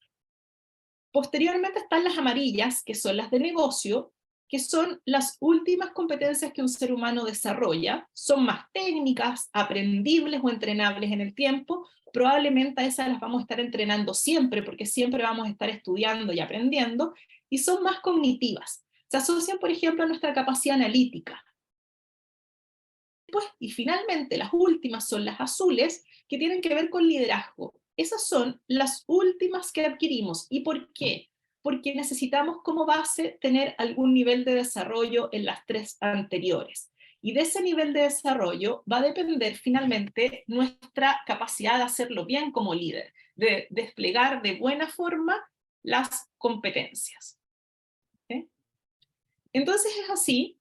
Posteriormente están las amarillas, que son las de negocio, que son las últimas competencias que un ser humano desarrolla, son más técnicas, aprendibles o entrenables en el tiempo, probablemente a esas las vamos a estar entrenando siempre, porque siempre vamos a estar estudiando y aprendiendo, y son más cognitivas. Se asocian, por ejemplo, a nuestra capacidad analítica. Y finalmente las últimas son las azules, que tienen que ver con liderazgo. Esas son las últimas que adquirimos. ¿Y por qué? Porque necesitamos como base tener algún nivel de desarrollo en las 3 anteriores. Y de ese nivel de desarrollo va a depender finalmente nuestra capacidad de hacerlo bien como líder, de desplegar de buena forma las competencias. ¿Sí? Entonces es así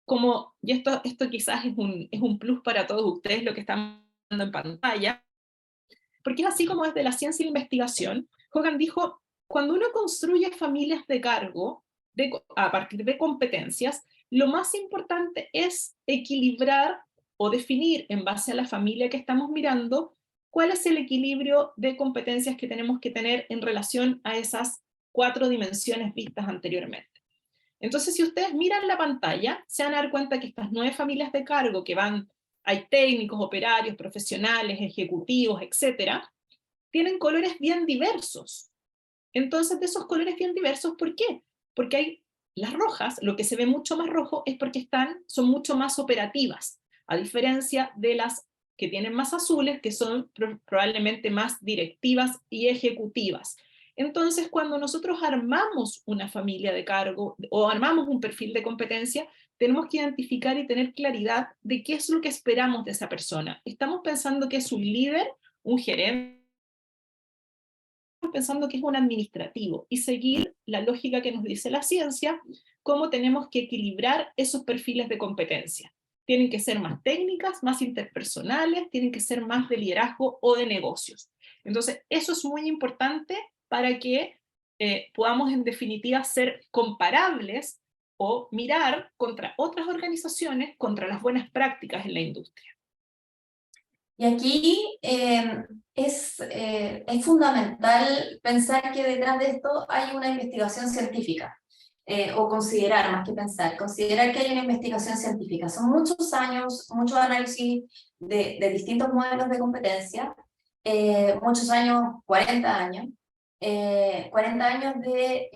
como, y esto quizás es un plus para todos ustedes lo que están viendo en pantalla, porque es así como desde la ciencia y la investigación, Hogan dijo, cuando uno construye familias de cargo a partir de competencias, lo más importante es equilibrar o definir en base a la familia que estamos mirando, cuál es el equilibrio de competencias que tenemos que tener en relación a esas 4 dimensiones vistas anteriormente. Entonces, si ustedes miran la pantalla, se van a dar cuenta que estas 9 familias de cargo que hay técnicos, operarios, profesionales, ejecutivos, etcétera, tienen colores bien diversos. Entonces, de esos colores bien diversos, ¿por qué? Porque hay las rojas, lo que se ve mucho más rojo es porque son mucho más operativas, a diferencia de las que tienen más azules, que son probablemente más directivas y ejecutivas. Entonces, cuando nosotros armamos una familia de cargo o armamos un perfil de competencia, tenemos que identificar y tener claridad de qué es lo que esperamos de esa persona. ¿Estamos pensando que es un líder, un gerente? ¿Estamos pensando que es un administrativo? Y seguir la lógica que nos dice la ciencia, cómo tenemos que equilibrar esos perfiles de competencia. Tienen que ser más técnicas, más interpersonales, tienen que ser más de liderazgo o de negocios. Entonces, eso es muy importante para que podamos en definitiva ser comparables o mirar contra otras organizaciones, contra las buenas prácticas en la industria. Y aquí es fundamental pensar que detrás de esto hay una investigación científica, o considerar, más que pensar, considerar que hay una investigación científica. Son muchos años, muchos análisis de distintos modelos de competencia, muchos años, 40 años, 40 años de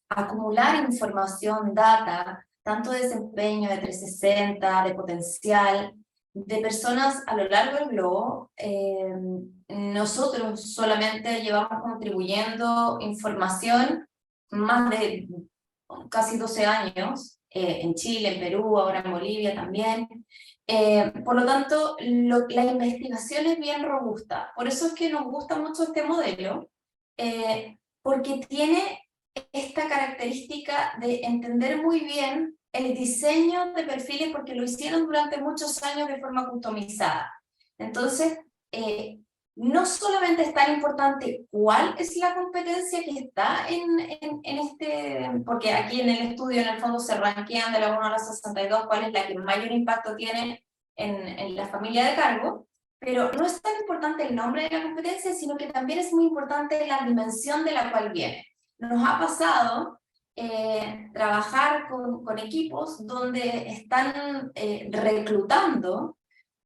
acumular información, data, tanto de desempeño, de 360, de potencial, de personas a lo largo del globo. Nosotros solamente llevamos contribuyendo información más de casi 12 años, en Chile, en Perú, ahora en Bolivia también. Por lo tanto, la investigación es bien robusta. Por eso es que nos gusta mucho este modelo, porque tiene esta característica de entender muy bien el diseño de perfiles, porque lo hicieron durante muchos años de forma customizada. Entonces, no solamente es tan importante cuál es la competencia que está en este, porque aquí en el estudio en el fondo se rankean de la 1 a la 62 cuál es la que mayor impacto tiene en la familia de cargo, pero no es tan importante el nombre de la competencia, sino que también es muy importante la dimensión de la cual viene. Nos ha pasado trabajar con equipos donde están reclutando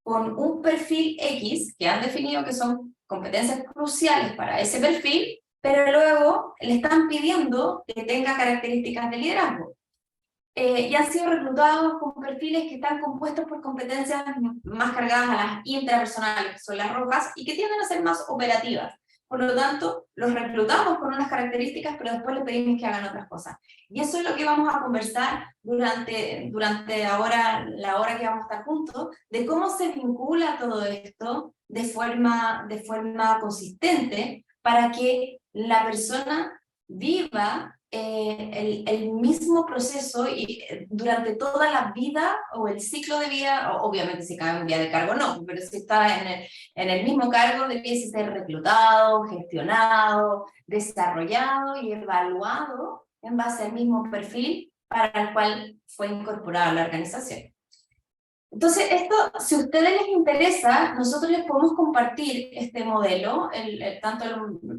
con un perfil X, que han definido que son competencias cruciales para ese perfil, pero luego le están pidiendo que tenga características de liderazgo. Y han sido reclutados con perfiles que están compuestos por competencias más cargadas a las intrapersonales, que son las rojas, y que tienden a ser más operativas. Por lo tanto, los reclutamos con unas características, pero después les pedimos que hagan otras cosas. Y eso es lo que vamos a conversar durante ahora, la hora que vamos a estar juntos, de cómo se vincula todo esto de forma consistente para que la persona viva el mismo proceso y durante toda la vida o el ciclo de vida. Obviamente si cae un día de cargo no, pero si está en el mismo cargo debiese ser reclutado, gestionado, desarrollado y evaluado en base al mismo perfil para el cual fue incorporado a la organización. Entonces, esto, si a ustedes les interesa, nosotros les podemos compartir este modelo, tanto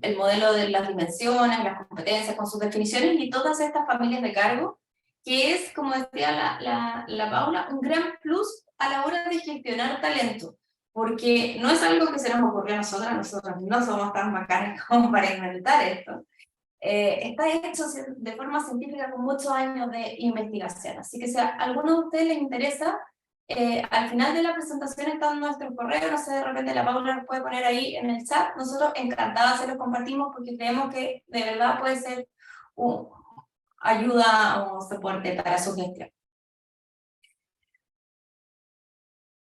el modelo de las dimensiones, las competencias con sus definiciones y todas estas familias de cargo, que es, como decía la Paula, un gran plus a la hora de gestionar talento, porque no es algo que se nos ocurrió a nosotros no somos tan bacanes como para inventar esto. Está hecho de forma científica con muchos años de investigación, así que si a alguno de ustedes les interesa, al final de la presentación está en nuestro correo, no sé, de repente la Paula nos puede poner ahí en el chat, nosotros encantadas se los compartimos porque creemos que de verdad puede ser ayuda o soporte para su gestión.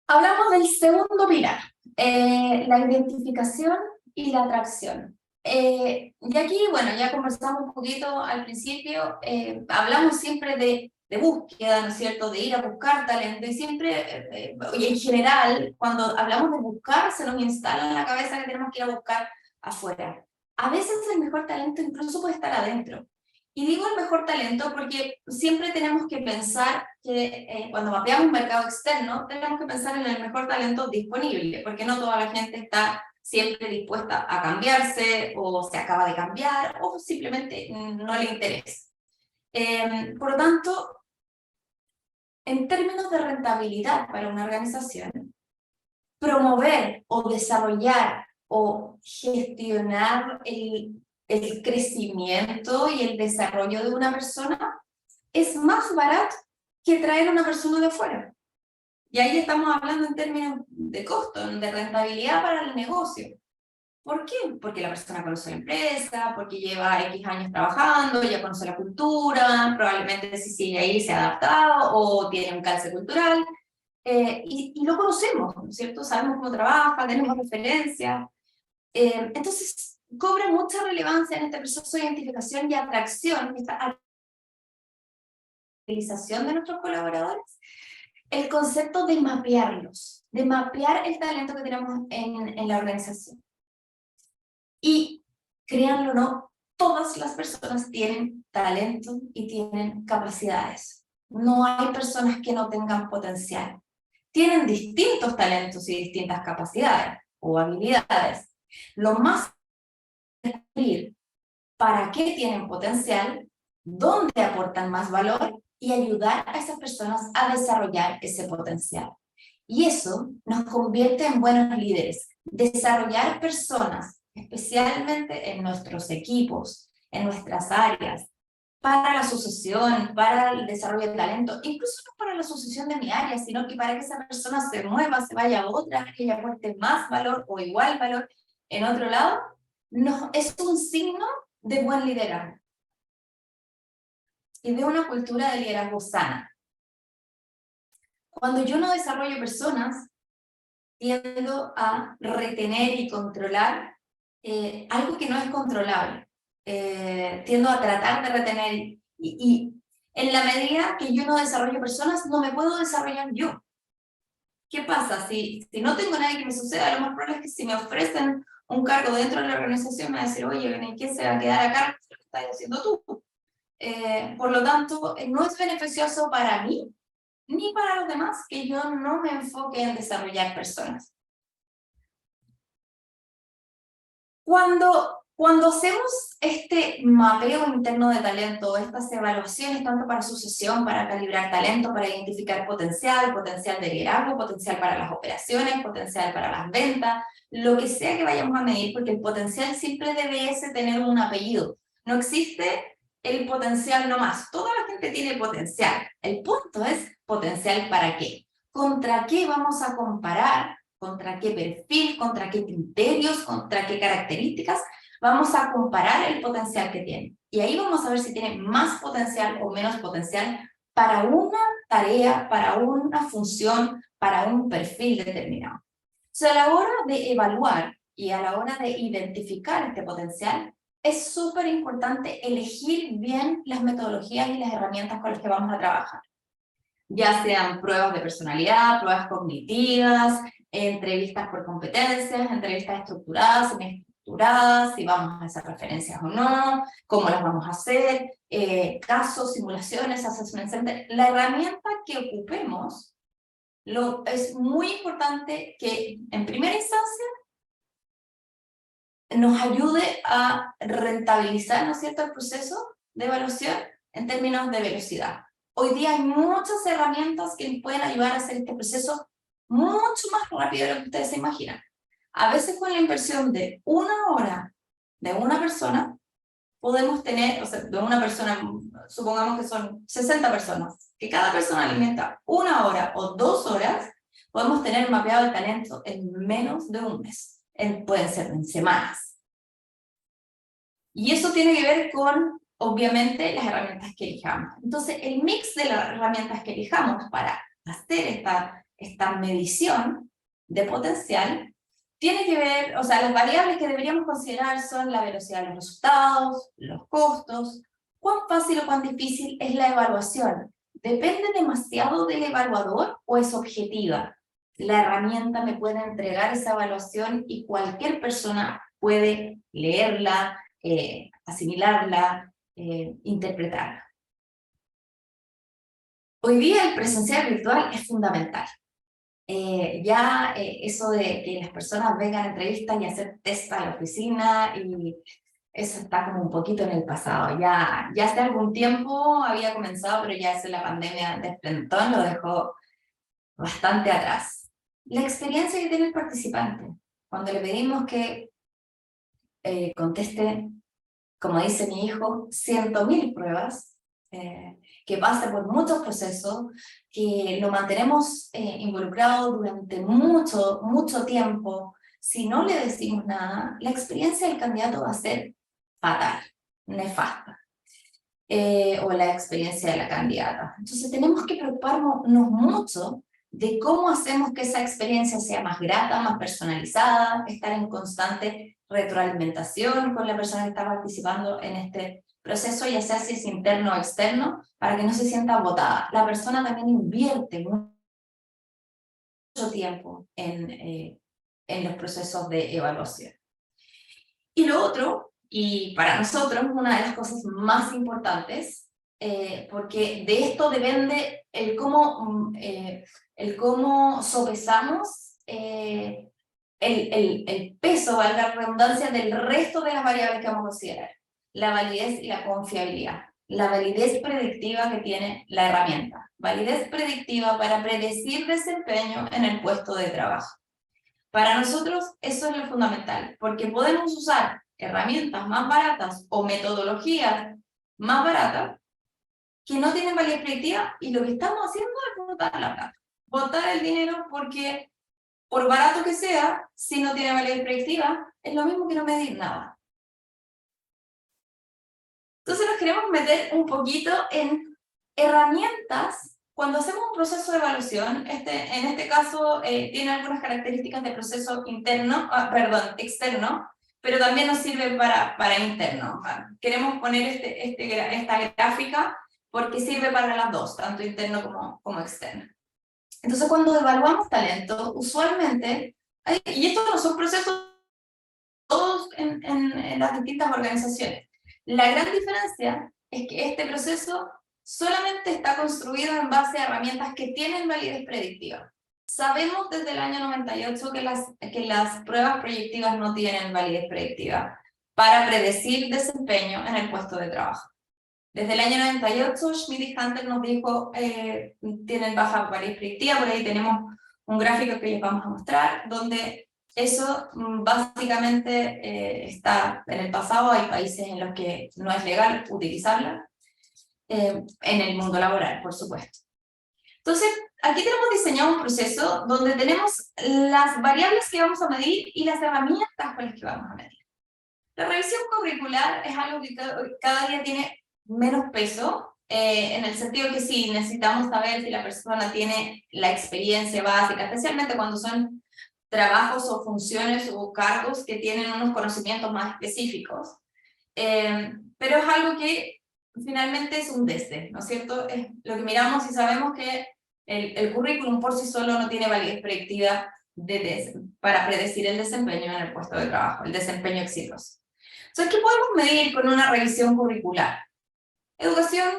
Hablamos del segundo pilar, la identificación y la atracción. Y aquí, bueno, ya conversamos un poquito al principio, hablamos siempre de búsqueda, ¿no es cierto?, de ir a buscar talento, y siempre, y en general, cuando hablamos de buscar, se nos instala en la cabeza que tenemos que ir a buscar afuera. A veces el mejor talento incluso puede estar adentro. Y digo el mejor talento porque siempre tenemos que pensar que cuando mapeamos un mercado externo, tenemos que pensar en el mejor talento disponible, porque no toda la gente está siempre dispuesta a cambiarse, o se acaba de cambiar, o simplemente no le interesa. Por lo tanto, en términos de rentabilidad para una organización, promover o desarrollar o gestionar el crecimiento y el desarrollo de una persona es más barato que traer a una persona de afuera. Y ahí estamos hablando en términos de costo, de rentabilidad para el negocio. ¿Por qué? Porque la persona conoce la empresa, porque lleva X años trabajando, ya conoce la cultura, probablemente si sigue ahí se ha adaptado o tiene un calce cultural, y lo conocemos, ¿no es cierto? Sabemos cómo trabaja, tenemos referencias. Entonces, cobra mucha relevancia en este proceso de identificación y atracción, esta utilización de nuestros colaboradores, el concepto de mapearlos, de mapear el talento que tenemos en la organización. Y, créanlo o no, todas las personas tienen talento y tienen capacidades. No hay personas que no tengan potencial. Tienen distintos talentos y distintas capacidades o habilidades. Lo más es descubrir para qué tienen potencial, dónde aportan más valor y ayudar a esas personas a desarrollar ese potencial. Y eso nos convierte en buenos líderes. Desarrollar personas, especialmente en nuestros equipos, en nuestras áreas, para la sucesión, para el desarrollo de talento, incluso no para la sucesión de mi área, sino que para que esa persona se mueva, se vaya a otra, que ella aporte más valor o igual valor en otro lado, es un signo de buen liderazgo y de una cultura de liderazgo sana. Cuando yo no desarrollo personas, tiendo a retener y controlar algo que no es controlable. Tiendo a tratar de retener y en la medida que yo no desarrollo personas, no me puedo desarrollar yo. ¿Qué pasa? Si no tengo nadie que me suceda, lo más probable es que si me ofrecen un cargo dentro de la organización, me van a decir, oye, ¿quién se va a quedar acá? Lo que estás haciendo tú. Por lo tanto, no es beneficioso para mí, ni para los demás, que yo no me enfoque en desarrollar personas. Cuando hacemos este mapeo interno de talento, estas evaluaciones tanto para sucesión, para calibrar talento, para identificar potencial de liderazgo, potencial para las operaciones, potencial para las ventas, lo que sea que vayamos a medir, porque el potencial siempre debe tener un apellido. No existe el potencial nomás. Toda la gente tiene potencial. El punto es potencial para qué. ¿Contra qué vamos a comparar? ¿Contra qué perfil? ¿Contra qué criterios? ¿Contra qué características? Vamos a comparar el potencial que tiene. Y ahí vamos a ver si tiene más potencial o menos potencial para una tarea, para una función, para un perfil determinado. Entonces, a la hora de evaluar y a la hora de identificar este potencial, es súper importante elegir bien las metodologías y las herramientas con las que vamos a trabajar. Ya sean pruebas de personalidad, pruebas cognitivas, entrevistas por competencias, entrevistas estructuradas, semiestructuradas, si vamos a hacer referencias o no, cómo las vamos a hacer, casos, simulaciones, assessment center. La herramienta que ocupemos, es muy importante que en primera instancia nos ayude a rentabilizar, ¿no es cierto?, el proceso de evaluación en términos de velocidad. Hoy día hay muchas herramientas que pueden ayudar a hacer este proceso mucho más rápido de lo que ustedes se imaginan. A veces con la inversión de 1 hora de una persona, podemos tener, o sea, de una persona, supongamos que son 60 personas, que cada persona alimenta 1 hora o 2 horas, podemos tener mapeado el talento en menos de un mes. Pueden ser en semanas. Y eso tiene que ver con, obviamente, las herramientas que elijamos. Entonces, el mix de las herramientas que elijamos para hacer esta medición de potencial tiene que ver, o sea, las variables que deberíamos considerar son la velocidad de los resultados, los costos, cuán fácil o cuán difícil es la evaluación. ¿Depende demasiado del evaluador o es objetiva? La herramienta me puede entregar esa evaluación y cualquier persona puede leerla, asimilarla, interpretarla. Hoy día el presencial virtual es fundamental. Eso de que las personas vengan a entrevistas y hacer test a la oficina, y eso está como un poquito en el pasado. Ya hace algún tiempo había comenzado, pero ya la pandemia de frentón lo dejó bastante atrás. La experiencia que tiene el participante, cuando le pedimos que conteste, como dice mi hijo, 100.000 pruebas, que pase por muchos procesos, que lo mantenemos involucrado durante mucho tiempo. Si no le decimos nada, la experiencia del candidato va a ser fatal, nefasta. O la experiencia de la candidata. Entonces tenemos que preocuparnos mucho de cómo hacemos que esa experiencia sea más grata, más personalizada, estar en constante retroalimentación con la persona que está participando en este proceso, ya sea si es interno o externo, para que no se sienta agotada. La persona también invierte mucho tiempo en los procesos de evaluación. Y lo otro, Y para nosotros una de las cosas más importantes, porque de esto depende el cómo sopesamos el peso, valga la redundancia, del resto de las variables que vamos a considerar. La validez y la confiabilidad. La validez predictiva que tiene la herramienta. Validez predictiva para predecir desempeño en el puesto de trabajo. Para nosotros eso es lo fundamental, porque podemos usar herramientas más baratas o metodologías más baratas que no tienen validez predictiva, y lo que estamos haciendo es botar la plata. Botar el dinero, porque por barato que sea, si no tiene validez predictiva, es lo mismo que no medir nada. Entonces nos queremos meter un poquito en herramientas cuando hacemos un proceso de evaluación. En este caso tiene algunas características de proceso externo, pero también nos sirve para interno. Queremos poner esta gráfica porque sirve para las dos, tanto interno como externo. Entonces cuando evaluamos talento, usualmente, y estos no son procesos todos en las distintas organizaciones, la gran diferencia es que este proceso solamente está construido en base a herramientas que tienen validez predictiva. Sabemos desde el año 98 que las pruebas proyectivas no tienen validez predictiva para predecir desempeño en el puesto de trabajo. Desde el año 98, Schmidt y Hunter nos dijo tienen baja validez predictiva. Por ahí tenemos un gráfico que les vamos a mostrar, donde eso básicamente está en el pasado. Hay países en los que no es legal utilizarla, en el mundo laboral, por supuesto. Entonces, aquí tenemos diseñado un proceso donde tenemos las variables que vamos a medir y las herramientas con las que vamos a medir. La revisión curricular es algo que cada día tiene menos peso, en el sentido que sí, necesitamos saber si la persona tiene la experiencia básica, especialmente cuando son trabajos o funciones o cargos que tienen unos conocimientos más específicos, pero es algo que finalmente es un desde, ¿no es cierto? Es lo que miramos y sabemos que el currículum por sí solo no tiene validez predictiva para predecir el desempeño en el puesto de trabajo, el desempeño exitoso. Entonces, ¿qué podemos medir con una revisión curricular? Educación,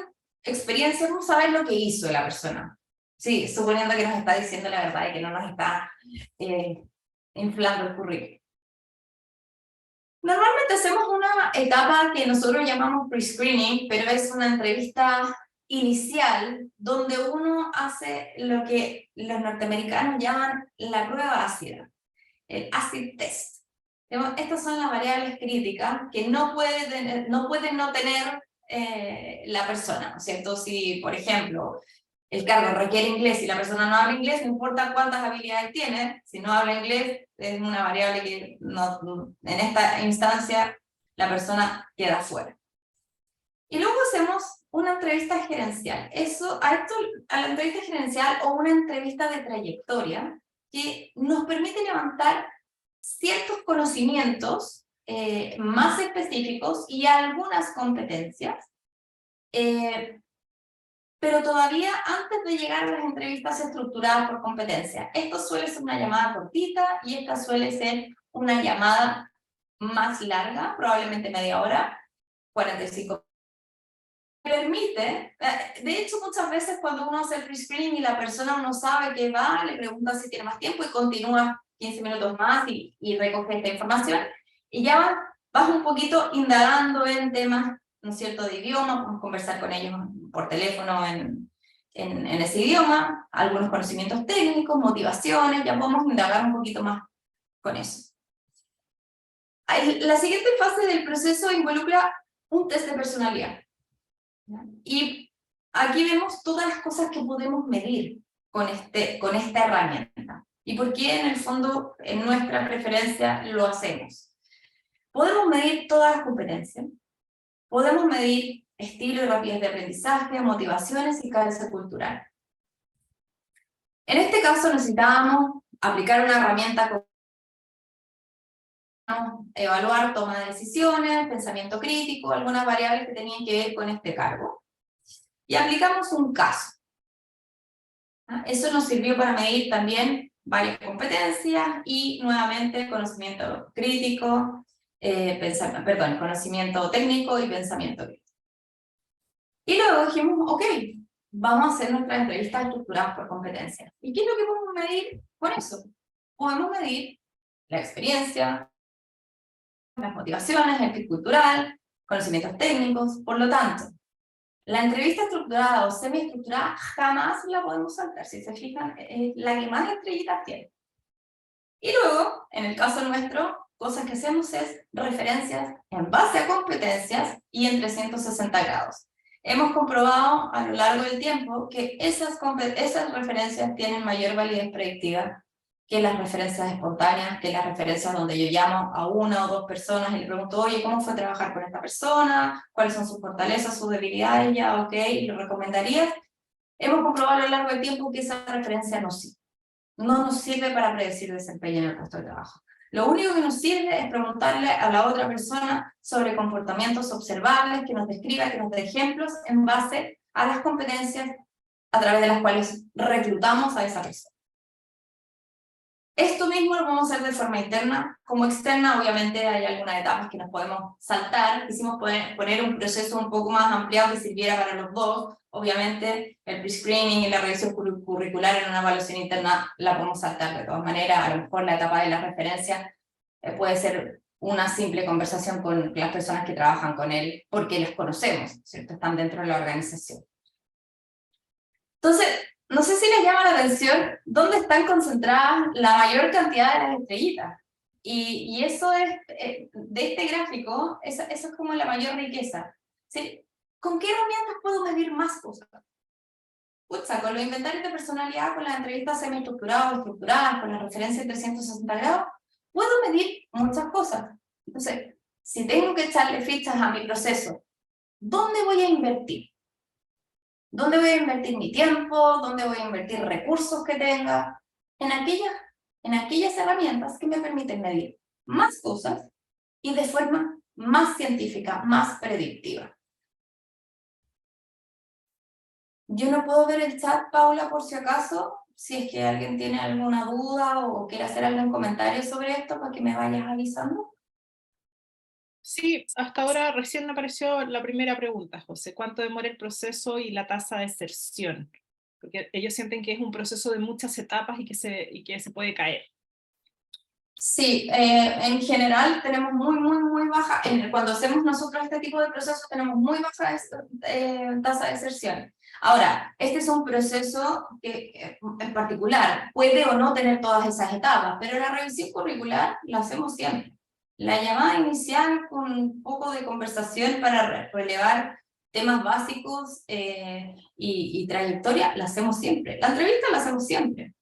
experiencia, vamos a ver lo que hizo la persona. Sí, suponiendo que nos está diciendo la verdad y que no nos está inflando el currículum. Normalmente hacemos una etapa que nosotros llamamos pre-screening, pero es una entrevista inicial donde uno hace lo que los norteamericanos llaman la prueba ácida, el acid test. Estas son las variables críticas que no pueden no tener la persona, ¿no es cierto? Si, por ejemplo, el cargo requiere inglés y la persona no habla inglés, no importa cuántas habilidades tiene, si no habla inglés, es una variable que en esta instancia la persona queda fuera. Y luego hacemos una entrevista gerencial. A la entrevista gerencial o una entrevista de trayectoria que nos permite levantar ciertos conocimientos más específicos y algunas competencias, pero todavía antes de llegar a las entrevistas estructuradas por competencia. Esto suele ser una llamada cortita y esta suele ser una llamada más larga, probablemente media hora, 45. Permite, de hecho muchas veces cuando uno hace el pre-screening y la persona no sabe qué va, le pregunta si tiene más tiempo y continúa 15 minutos más y recoge esta información, y ya vas un poquito indagando en temas, ¿no es cierto?, de idioma. Podemos conversar con ellos por teléfono en ese idioma, algunos conocimientos técnicos, motivaciones, ya podemos indagar un poquito más con eso. La siguiente fase del proceso involucra un test de personalidad. Y aquí vemos todas las cosas que podemos medir con esta herramienta. ¿Y por qué en el fondo, en nuestra preferencia, lo hacemos? Podemos medir todas las competencias. Podemos medir estilo y rapidez de aprendizaje, motivaciones y cabeza cultural. En este caso necesitábamos aplicar una herramienta como evaluar toma de decisiones, pensamiento crítico, algunas variables que tenían que ver con este cargo. Y aplicamos un caso. Eso nos sirvió para medir también varias competencias y nuevamente conocimiento crítico, conocimiento técnico y pensamiento crítico. Y luego dijimos, ok, vamos a hacer nuestras entrevistas estructuradas por competencias. ¿Y qué es lo que podemos medir con eso? Podemos medir la experiencia, las motivaciones, el fit cultural, conocimientos técnicos. Por lo tanto, la entrevista estructurada o semiestructurada jamás la podemos saltar. Si se fijan, es la que más estrellitas tiene. Y luego, en el caso nuestro, cosas que hacemos es referencias en base a competencias y en 360 grados. Hemos comprobado a lo largo del tiempo que esas referencias tienen mayor validez predictiva que las referencias espontáneas, que las referencias donde yo llamo a una o dos personas y le pregunto, oye, ¿cómo fue trabajar con esta persona? ¿Cuáles son sus fortalezas, sus debilidades? Ya, ok, ¿lo recomendarías? Hemos comprobado a lo largo del tiempo que esa referencia no nos sirve para predecir desempeño en el puesto de trabajo. Lo único que nos sirve es preguntarle a la otra persona sobre comportamientos observables, que nos describa, que nos dé ejemplos en base a las competencias a través de las cuales reclutamos a esa persona. Esto mismo lo vamos a hacer de forma interna. Como externa, obviamente, hay algunas etapas que nos podemos saltar. Quisimos poner un proceso un poco más ampliado que sirviera para los dos. Obviamente, el pre-screening y la revisión curricular en una evaluación interna la podemos saltar de todas maneras. A lo mejor la etapa de la referencia puede ser una simple conversación con las personas que trabajan con él, porque las conocemos, ¿cierto? Están dentro de la organización. Entonces, no sé si les llama la atención dónde están concentradas la mayor cantidad de las estrellitas. Y eso es, de este gráfico, eso es como la mayor riqueza. ¿Sí? ¿Con qué herramientas puedo medir más cosas? Pucha, con los inventarios de personalidad, con las entrevistas semiestructuradas o estructuradas, con las referencias 360 grados, puedo medir muchas cosas. Entonces, si tengo que echarle fichas a mi proceso, ¿dónde voy a invertir? ¿Dónde voy a invertir mi tiempo? ¿Dónde voy a invertir recursos que tenga? En aquellas herramientas que me permiten medir más cosas y de forma más científica, más predictiva. Yo no puedo ver el chat, Paula, por si acaso, si es que alguien tiene alguna duda o quiere hacer algún comentario sobre esto para que me vayas avisando. Sí, hasta ahora recién apareció la primera pregunta, José. ¿Cuánto demora el proceso y la tasa de deserción? Porque ellos sienten que es un proceso de muchas etapas y que se puede caer. Sí, en general tenemos muy baja, cuando hacemos nosotros este tipo de procesos tenemos muy baja tasa de deserción. Ahora, este es un proceso que en particular puede o no tener todas esas etapas, pero la revisión curricular la hacemos siempre. La llamada inicial con un poco de conversación para relevar temas básicos y trayectoria, la hacemos siempre. La entrevista la hacemos siempre.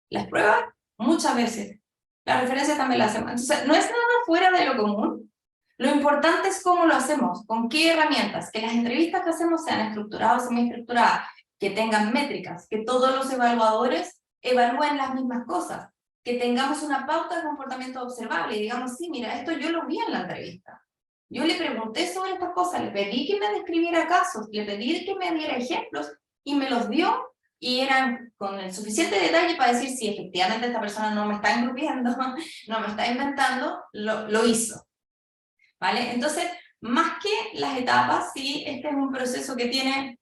Las pruebas, muchas veces. La referencia también la hacemos. Entonces, no es nada fuera de lo común. Lo importante es cómo lo hacemos, con qué herramientas, que las entrevistas que hacemos sean estructuradas o semiestructuradas, que tengan métricas, que todos los evaluadores evalúen las mismas cosas, que tengamos una pauta de comportamiento observable y digamos, sí, mira, esto yo lo vi en la entrevista. Yo le pregunté sobre estas cosas, le pedí que me describiera casos, le pedí que me diera ejemplos y me los dio. Y eran con el suficiente detalle para decir si efectivamente esta persona no me está engrupiendo, no me está inventando, lo hizo. ¿Vale? Entonces, más que las etapas, sí, este es un proceso que tiene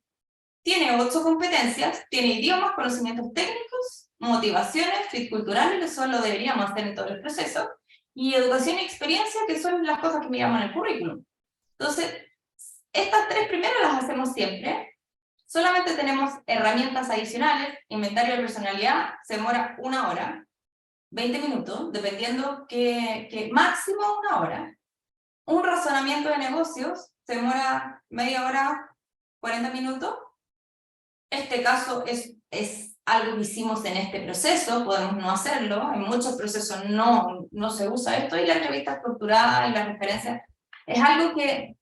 8 competencias, tiene idiomas, conocimientos técnicos, motivaciones, fit culturales, que eso lo deberíamos hacer en todo el proceso, y educación y experiencia, que son las cosas que me llaman el currículum. Entonces, estas 3 primeras las hacemos siempre. Solamente tenemos herramientas adicionales, inventario de personalidad, se demora 1 hora, 20 minutos, dependiendo que máximo 1 hora. Un razonamiento de negocios se demora media hora, 40 minutos. Este caso es algo que hicimos en este proceso, podemos no hacerlo, en muchos procesos no se usa esto, y la entrevista estructurada y la referencia es algo que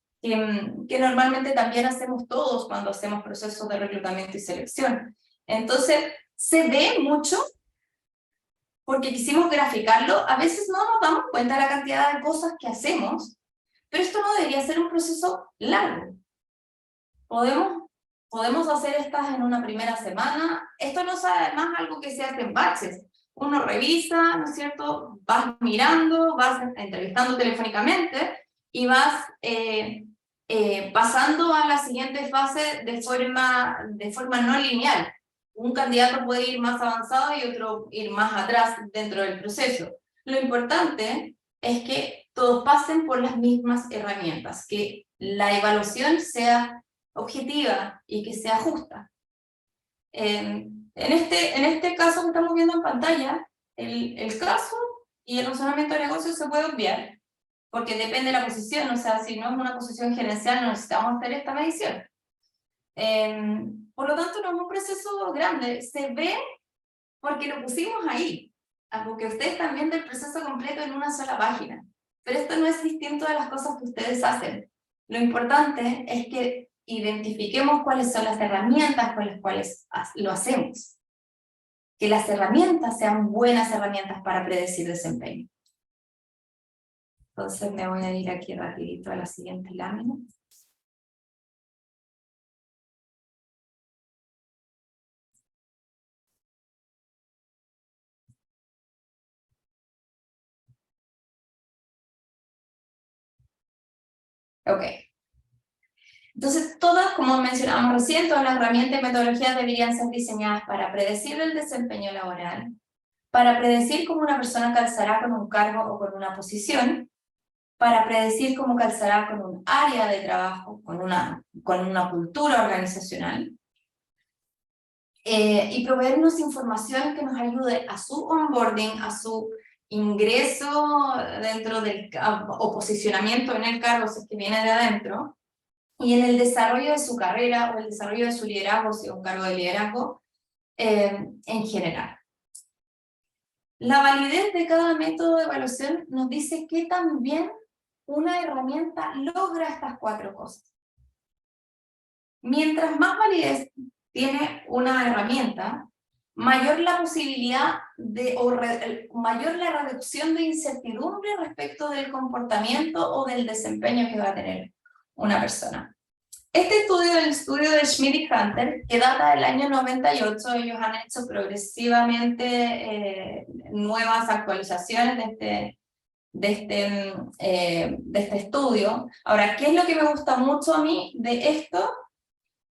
normalmente también hacemos todos cuando hacemos procesos de reclutamiento y selección. Entonces, se ve mucho porque quisimos graficarlo. A veces no nos damos cuenta de la cantidad de cosas que hacemos, pero esto no debería ser un proceso largo. Podemos hacer estas en una primera semana. Esto no es además algo que se hace en batches. uno revisa, ¿no es cierto? Vas mirando, vas entrevistando telefónicamente y vas pasando a la siguiente fase de forma no lineal. Un candidato puede ir más avanzado y otro ir más atrás dentro del proceso. Lo importante es que todos pasen por las mismas herramientas, que la evaluación sea objetiva y que sea justa. En este caso que estamos viendo en pantalla, el caso y el razonamiento de negocio se puede obviar, porque depende de la posición, o sea, si no es una posición gerencial no necesitamos hacer esta medición. Por lo tanto, no es un proceso grande, se ve porque lo pusimos ahí, porque ustedes están viendo el proceso completo en una sola página, pero esto no es distinto de las cosas que ustedes hacen. Lo importante es que identifiquemos cuáles son las herramientas con las cuales lo hacemos. Que las herramientas sean buenas herramientas para predecir desempeño. Entonces me voy a ir aquí rapidito a la siguiente lámina. Ok. Entonces, todas, como mencionábamos recién, todas las herramientas y metodologías deberían ser diseñadas para predecir el desempeño laboral, para predecir cómo una persona calzará con un cargo o con una posición, para predecir cómo calzará con un área de trabajo, con una cultura organizacional, y proveernos información que nos ayude a su onboarding, a su ingreso dentro del o posicionamiento en el cargo, si es que viene de adentro, y en el desarrollo de su carrera o el desarrollo de su liderazgo, si es un cargo de liderazgo, en general. La validez de cada método de evaluación nos dice que también una herramienta logra estas 4 cosas. Mientras más validez tiene una herramienta, mayor la posibilidad mayor la reducción de incertidumbre respecto del comportamiento o del desempeño que va a tener una persona. Este estudio, el estudio de Schmidt y Hunter, que data del año 98, ellos han hecho progresivamente nuevas actualizaciones de este estudio. Ahora, ¿qué es lo que me gusta mucho a mí de esto?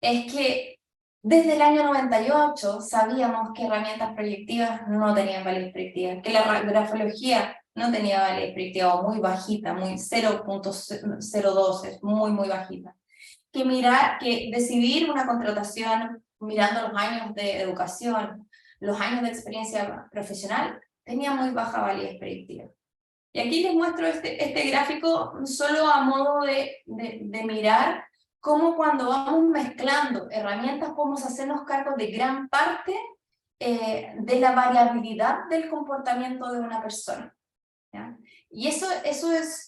Es que desde el año 98 sabíamos que herramientas proyectivas no tenían validez predictiva, que la grafología no tenía validez predictiva, o muy bajita, muy 0.02, es muy bajita. Que decidir una contratación mirando los años de educación, los años de experiencia profesional, tenía muy baja validez predictiva. Y aquí les muestro este gráfico solo a modo de mirar cómo cuando vamos mezclando herramientas podemos hacernos cargo de gran parte de la variabilidad del comportamiento de una persona, ¿ya? Y eso es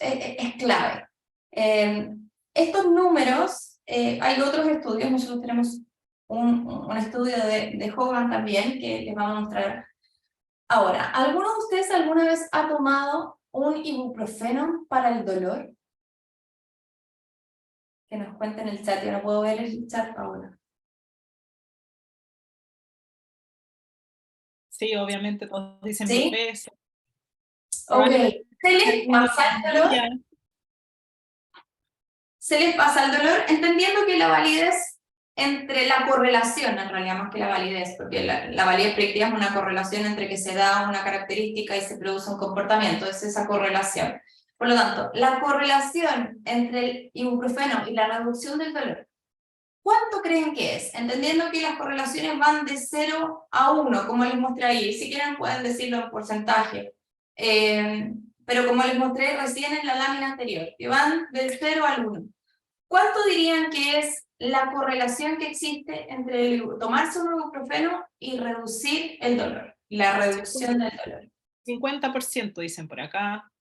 clave. Estos números, hay otros estudios, nosotros tenemos un estudio de Hogan también que les vamos a mostrar ahora. ¿Alguno de ustedes alguna vez ha tomado un ibuprofeno para el dolor? Que nos cuenten en el chat, yo no puedo ver el chat ahora. Sí, obviamente todos dicen ¿Sí? 1000 veces. Ok, se les pasa el dolor entendiendo que la validez entre la correlación, en realidad más que la validez, porque la validez predictiva es una correlación entre que se da una característica y se produce un comportamiento, es esa correlación. Por lo tanto, la correlación entre el ibuprofeno y la reducción del dolor, ¿cuánto creen que es? Entendiendo que las correlaciones van de 0 a 1, como les mostré ahí, si quieren pueden decirlo en porcentaje, pero como les mostré recién en la lámina anterior, que van del 0 al 1. ¿Cuánto dirían que es la correlación que existe entre tomarse un ibuprofeno y reducir el dolor? La reducción del dolor. 50% dicen por acá.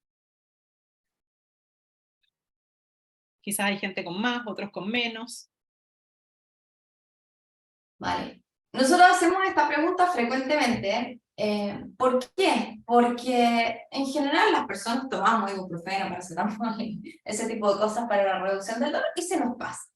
Quizás hay gente con más, otros con menos. Vale. Nosotros hacemos esta pregunta frecuentemente. ¿Por qué? Porque en general las personas tomamos ibuprofeno, paracetamol, ese tipo de cosas para la reducción del dolor y se nos pasa.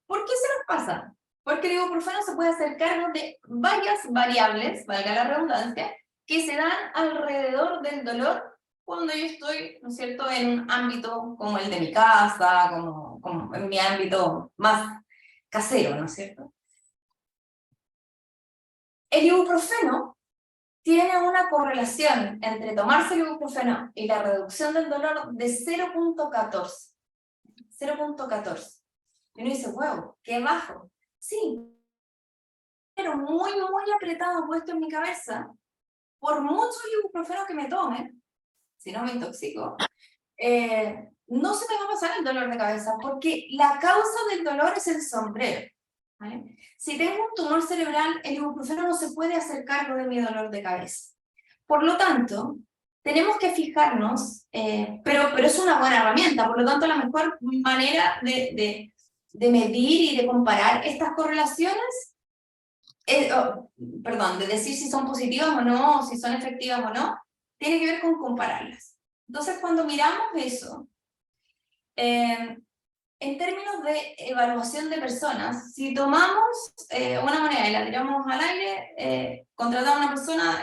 ¿Por qué se nos pasa? Porque el ibuprofeno se puede hacer cargo de varias variables, valga la redundancia, que se dan alrededor del dolor cuando yo estoy, ¿no es cierto?, en un ámbito como el de mi casa, como en mi ámbito más casero, ¿no es cierto? El ibuprofeno tiene una correlación entre tomarse el ibuprofeno y la reducción del dolor de 0.14. 0.14. Y uno dice, wow, qué bajo. Sí, pero muy apretado puesto en mi cabeza, por mucho ibuprofeno que me tome, si no me intoxico, no se me va a pasar el dolor de cabeza, porque la causa del dolor es el sombrero, ¿vale? Si tengo un tumor cerebral, el ibuprofeno no se puede hacer cargo de mi dolor de cabeza. Por lo tanto, tenemos que fijarnos, pero es una buena herramienta, por lo tanto la mejor manera de medir y de comparar estas correlaciones, de decir si son positivas o no, si son efectivas o no, tiene que ver con compararlas. Entonces, cuando miramos eso, en términos de evaluación de personas, si tomamos una moneda y la tiramos al aire, contratar a una persona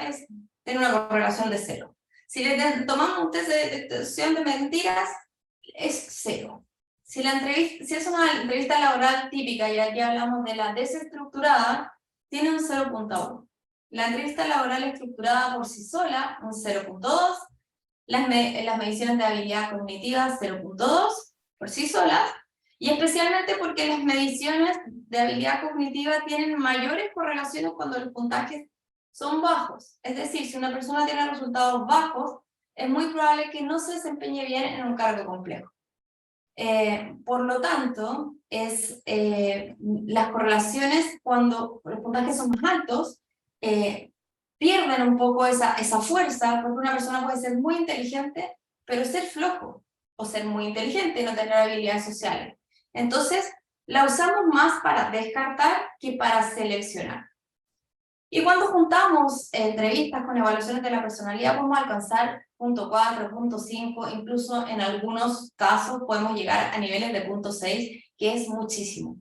tiene una correlación de 0. Si le tomamos un test de detección de mentiras, es 0. Si es una entrevista laboral típica, y aquí hablamos de la desestructurada, tiene un 0.1. La entrevista laboral estructurada por sí sola, un 0.2. Las mediciones de habilidad cognitiva, 0.2 por sí solas, y especialmente porque las mediciones de habilidad cognitiva tienen mayores correlaciones cuando los puntajes son bajos. Es decir, si una persona tiene resultados bajos, es muy probable que no se desempeñe bien en un cargo complejo. Por lo tanto, las correlaciones cuando los puntajes son más altos, pierden un poco esa fuerza, porque una persona puede ser muy inteligente, pero ser flojo, o ser muy inteligente y no tener habilidades sociales. Entonces, la usamos más para descartar que para seleccionar. Y cuando juntamos entrevistas con evaluaciones de la personalidad, podemos alcanzar 0.4, 0.5, incluso en algunos casos podemos llegar a niveles de 0.6, que es muchísimo,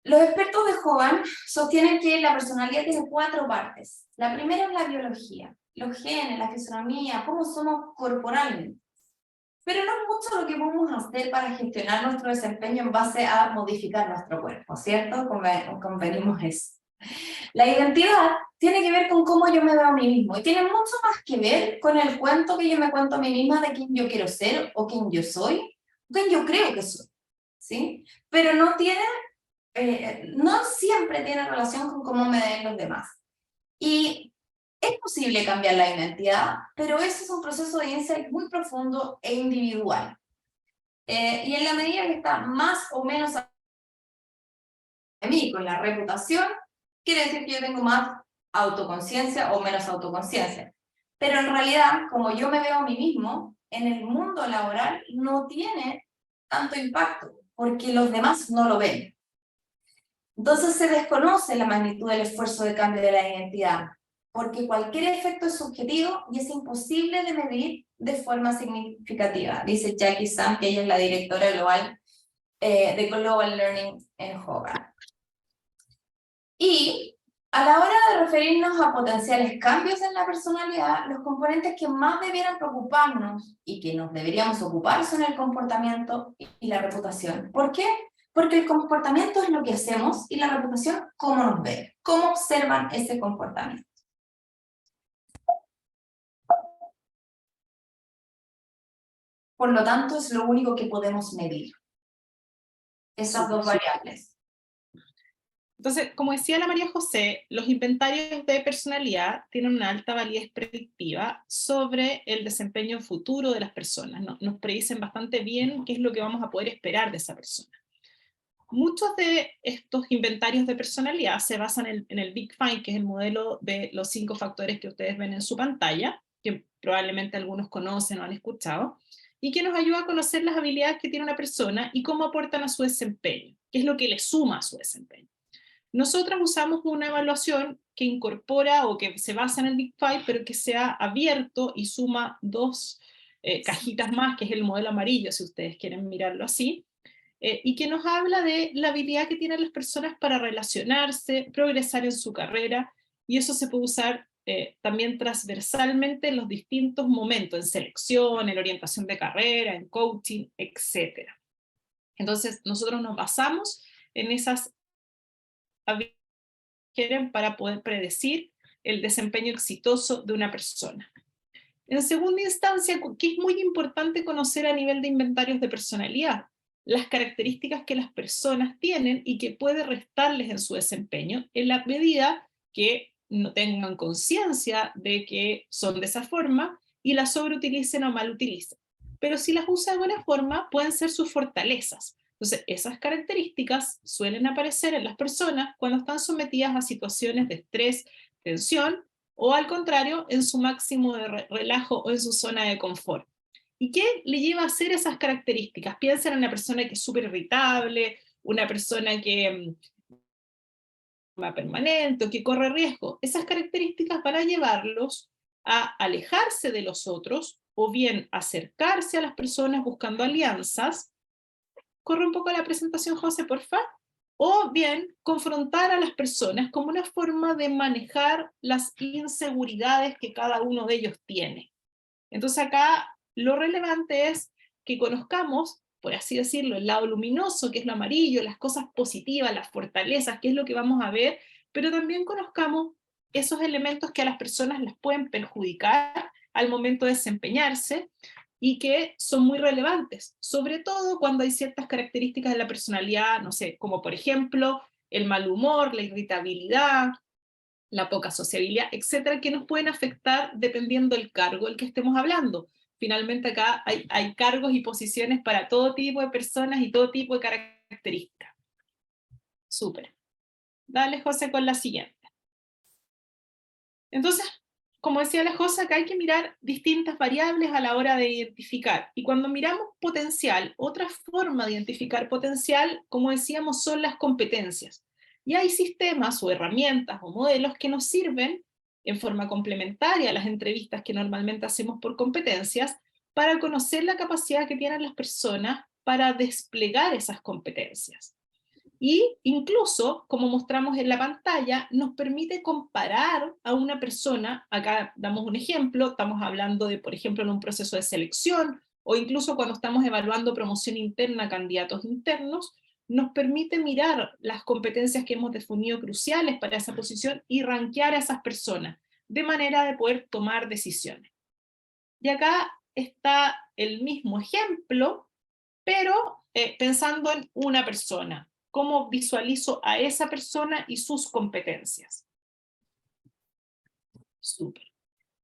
Los expertos de Hogan sostienen que la personalidad tiene 4 partes. La primera es la biología, los genes, la fisonomía, cómo somos corporalmente. Pero no es mucho lo que podemos hacer para gestionar nuestro desempeño en base a modificar nuestro cuerpo, ¿cierto? Convenimos eso. La identidad tiene que ver con cómo yo me veo a mí mismo, y tiene mucho más que ver con el cuento que yo me cuento a mí misma de quién yo quiero ser, o quién yo soy, o quién yo creo que soy, ¿sí? Pero no siempre tiene relación con cómo me ven los demás. Y es posible cambiar la identidad, pero ese es un proceso de insight muy profundo e individual. Y en la medida que está más o menos a mí con la reputación, quiere decir que yo tengo más autoconciencia o menos autoconciencia. Pero en realidad, como yo me veo a mí mismo, en el mundo laboral no tiene tanto impacto, porque los demás no lo ven. Entonces se desconoce la magnitud del esfuerzo de cambio de la identidad, porque cualquier efecto es subjetivo y es imposible de medir de forma significativa, dice Jackie Sam, que ella es la directora global de Global Learning en Hogan. Y a la hora de referirnos a potenciales cambios en la personalidad, los componentes que más debieran preocuparnos y que nos deberíamos ocupar son el comportamiento y la reputación. ¿Por qué? Porque el comportamiento es lo que hacemos y la reputación, cómo nos ven, cómo observan ese comportamiento. Por lo tanto, es lo único que podemos medir. Esas dos variables. Entonces, como decía la María José, los inventarios de personalidad tienen una alta validez predictiva sobre el desempeño futuro de las personas. Nos predicen bastante bien qué es lo que vamos a poder esperar de esa persona. Muchos de estos inventarios de personalidad se basan en el Big Five, que es el modelo de los 5 factores que ustedes ven en su pantalla, que probablemente algunos conocen o han escuchado, y que nos ayuda a conocer las habilidades que tiene una persona y cómo aportan a su desempeño, qué es lo que le suma a su desempeño. Nosotras usamos una evaluación que incorpora o que se basa en el Big Five, pero que sea abierto y suma 2 cajitas más, que es el modelo amarillo, si ustedes quieren mirarlo así, y que nos habla de la habilidad que tienen las personas para relacionarse, progresar en su carrera, y eso se puede usar también transversalmente en los distintos momentos, en selección, en orientación de carrera, en coaching, etc. Entonces, nosotros nos basamos en esas habilidades para poder predecir el desempeño exitoso de una persona. En segunda instancia, que es muy importante conocer a nivel de inventarios de personalidad, las características que las personas tienen y que puede restarles en su desempeño, en la medida que no tengan conciencia de que son de esa forma y las sobreutilicen o malutilicen. Pero si las usa de buena forma, pueden ser sus fortalezas. Entonces, esas características suelen aparecer en las personas cuando están sometidas a situaciones de estrés, tensión, o al contrario, en su máximo de relajo o en su zona de confort. ¿Y qué le lleva a hacer esas características? Piensen en una persona que es súper irritable, una persona que va permanente o que corre riesgo. Esas características van a llevarlos a alejarse de los otros o bien acercarse a las personas buscando alianzas. Corre un poco la presentación, José, por favor. O bien confrontar a las personas como una forma de manejar las inseguridades que cada uno de ellos tiene. Entonces acá lo relevante es que conozcamos, por así decirlo, el lado luminoso, que es lo amarillo, las cosas positivas, las fortalezas, que es lo que vamos a ver, pero también conozcamos esos elementos que a las personas les pueden perjudicar al momento de desempeñarse, y que son muy relevantes, sobre todo cuando hay ciertas características de la personalidad, no sé, como por ejemplo el mal humor, la irritabilidad, la poca sociabilidad, etcétera, que nos pueden afectar dependiendo del cargo del que estemos hablando. Finalmente acá hay cargos y posiciones para todo tipo de personas y todo tipo de características. Súper. Dale, José, con la siguiente. Entonces, como decía la José, acá hay que mirar distintas variables a la hora de identificar. Y cuando miramos potencial, otra forma de identificar potencial, como decíamos, son las competencias. Y hay sistemas o herramientas o modelos que nos sirven en forma complementaria a las entrevistas que normalmente hacemos por competencias para conocer la capacidad que tienen las personas para desplegar esas competencias. Y incluso, como mostramos en la pantalla, nos permite comparar a una persona. Acá damos un ejemplo, estamos hablando de, por ejemplo, en un proceso de selección, o incluso cuando estamos evaluando promoción interna a candidatos internos, nos permite mirar las competencias que hemos definido cruciales para esa posición y rankear a esas personas, de manera de poder tomar decisiones. Y acá está el mismo ejemplo, pero pensando en una persona. ¿Cómo visualizo a esa persona y sus competencias? Súper.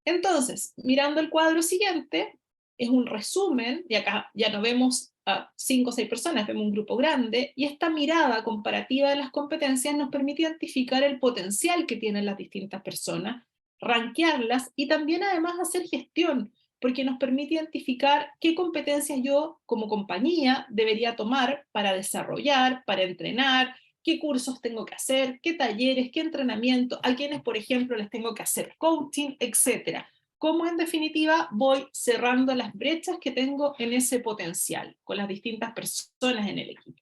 Entonces, mirando el cuadro siguiente, es un resumen, y acá ya no vemos a 5 o 6 personas, vemos un grupo grande, y esta mirada comparativa de las competencias nos permite identificar el potencial que tienen las distintas personas, rankearlas, y también además hacer gestión, porque nos permite identificar qué competencias yo como compañía debería tomar para desarrollar, para entrenar, qué cursos tengo que hacer, qué talleres, qué entrenamiento, a quienes, por ejemplo, les tengo que hacer coaching, etc. Cómo en definitiva voy cerrando las brechas que tengo en ese potencial con las distintas personas en el equipo.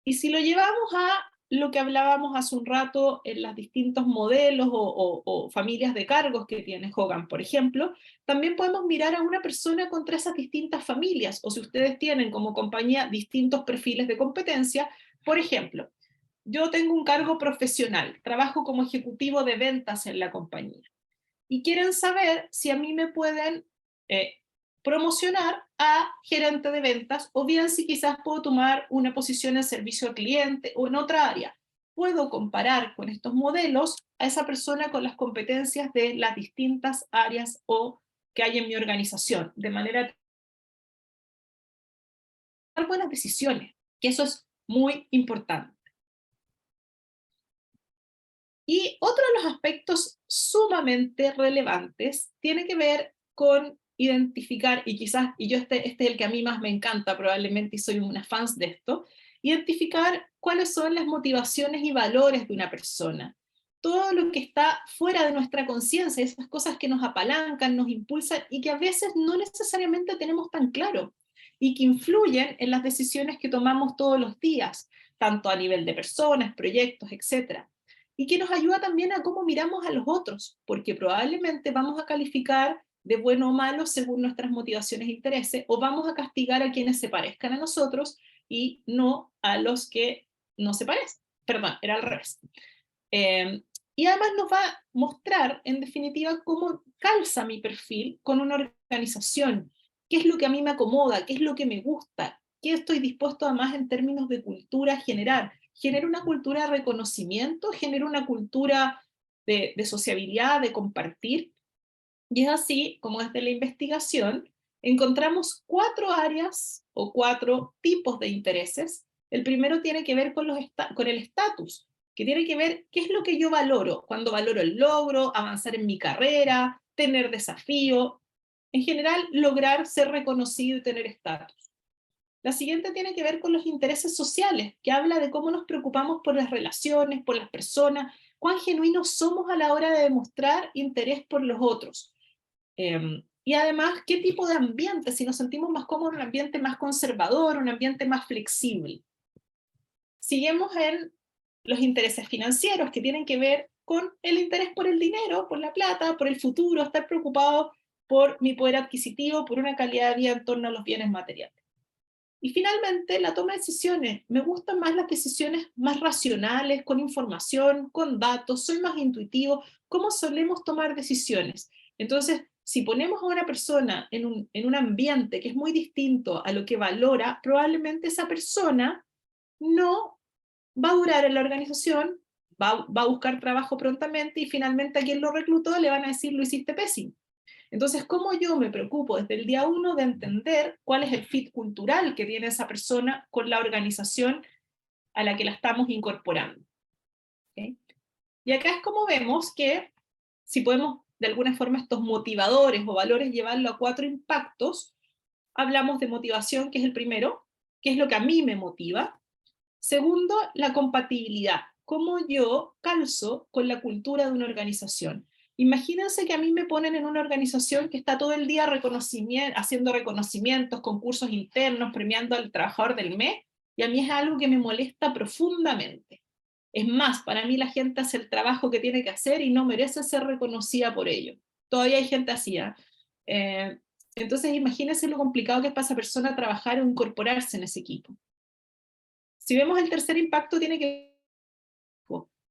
Y si lo llevamos a lo que hablábamos hace un rato en los distintos modelos o familias de cargos que tiene Hogan, por ejemplo, también podemos mirar a una persona contra esas distintas familias, o si ustedes tienen como compañía distintos perfiles de competencia. Por ejemplo, yo tengo un cargo profesional, trabajo como ejecutivo de ventas en la compañía, y quieren saber si a mí me pueden promocionar a gerente de ventas, o bien si quizás puedo tomar una posición en servicio al cliente o en otra área. Puedo comparar con estos modelos a esa persona con las competencias de las distintas áreas o que hay en mi organización, de manera de tomar buenas decisiones, que eso es muy importante. Y otro de los aspectos sumamente relevantes tiene que ver con identificar, y quizás, y yo este es el que a mí más me encanta probablemente, y soy una fan de esto, identificar cuáles son las motivaciones y valores de una persona. Todo lo que está fuera de nuestra conciencia, esas cosas que nos apalancan, nos impulsan, y que a veces no necesariamente tenemos tan claro. y que influyen en las decisiones que tomamos todos los días, tanto a nivel de personas, proyectos, etc. Y que nos ayuda también a cómo miramos a los otros, porque probablemente vamos a calificar de bueno o malo según nuestras motivaciones e intereses, o vamos a castigar a quienes se parezcan a nosotros y no a los que no se parecen. Perdón, era al revés. Y además nos va a mostrar, en definitiva, cómo calza mi perfil con una organización, qué es lo que a mí me acomoda, qué es lo que me gusta, qué estoy dispuesto además en términos de cultura a generar. Genera una cultura de reconocimiento, genera una cultura de sociabilidad, de compartir. Y es así como desde la investigación encontramos 4 áreas o 4 tipos de intereses. El primero tiene que ver con el estatus, que tiene que ver qué es lo que yo valoro, cuando valoro el logro, avanzar en mi carrera, tener desafío, en general lograr ser reconocido y tener estatus. La siguiente tiene que ver con los intereses sociales, que habla de cómo nos preocupamos por las relaciones, por las personas, cuán genuinos somos a la hora de demostrar interés por los otros. Y además, qué tipo de ambiente, si nos sentimos más cómodos en un ambiente más conservador, un ambiente más flexible. Seguimos en los intereses financieros, que tienen que ver con el interés por el dinero, por la plata, por el futuro, estar preocupado por mi poder adquisitivo, por una calidad de vida en torno a los bienes materiales. Y finalmente, la toma de decisiones. Me gustan más las decisiones más racionales, con información, con datos, soy más intuitivo, cómo solemos tomar decisiones. Entonces, si ponemos a una persona en un ambiente que es muy distinto a lo que valora, probablemente esa persona no va a durar en la organización, va a buscar trabajo prontamente y finalmente a quien lo reclutó le van a decir lo hiciste pésimo. Entonces, ¿cómo yo me preocupo desde el día 1 de entender cuál es el fit cultural que tiene esa persona con la organización a la que la estamos incorporando? ¿Okay? Y acá es como vemos que si podemos de alguna forma estos motivadores o valores llevarlo a 4 impactos, hablamos de motivación, que es el primero, que es lo que a mí me motiva. Segundo, la compatibilidad, cómo yo calzo con la cultura de una organización. Imagínense que a mí me ponen en una organización que está todo el día haciendo reconocimientos, concursos internos, premiando al trabajador del mes, y a mí es algo que me molesta profundamente. Es más, para mí la gente hace el trabajo que tiene que hacer y no merece ser reconocida por ello. Todavía hay gente así, ¿eh? Entonces imagínense lo complicado que es para esa persona trabajar o incorporarse en ese equipo. Si vemos el tercer impacto, tiene que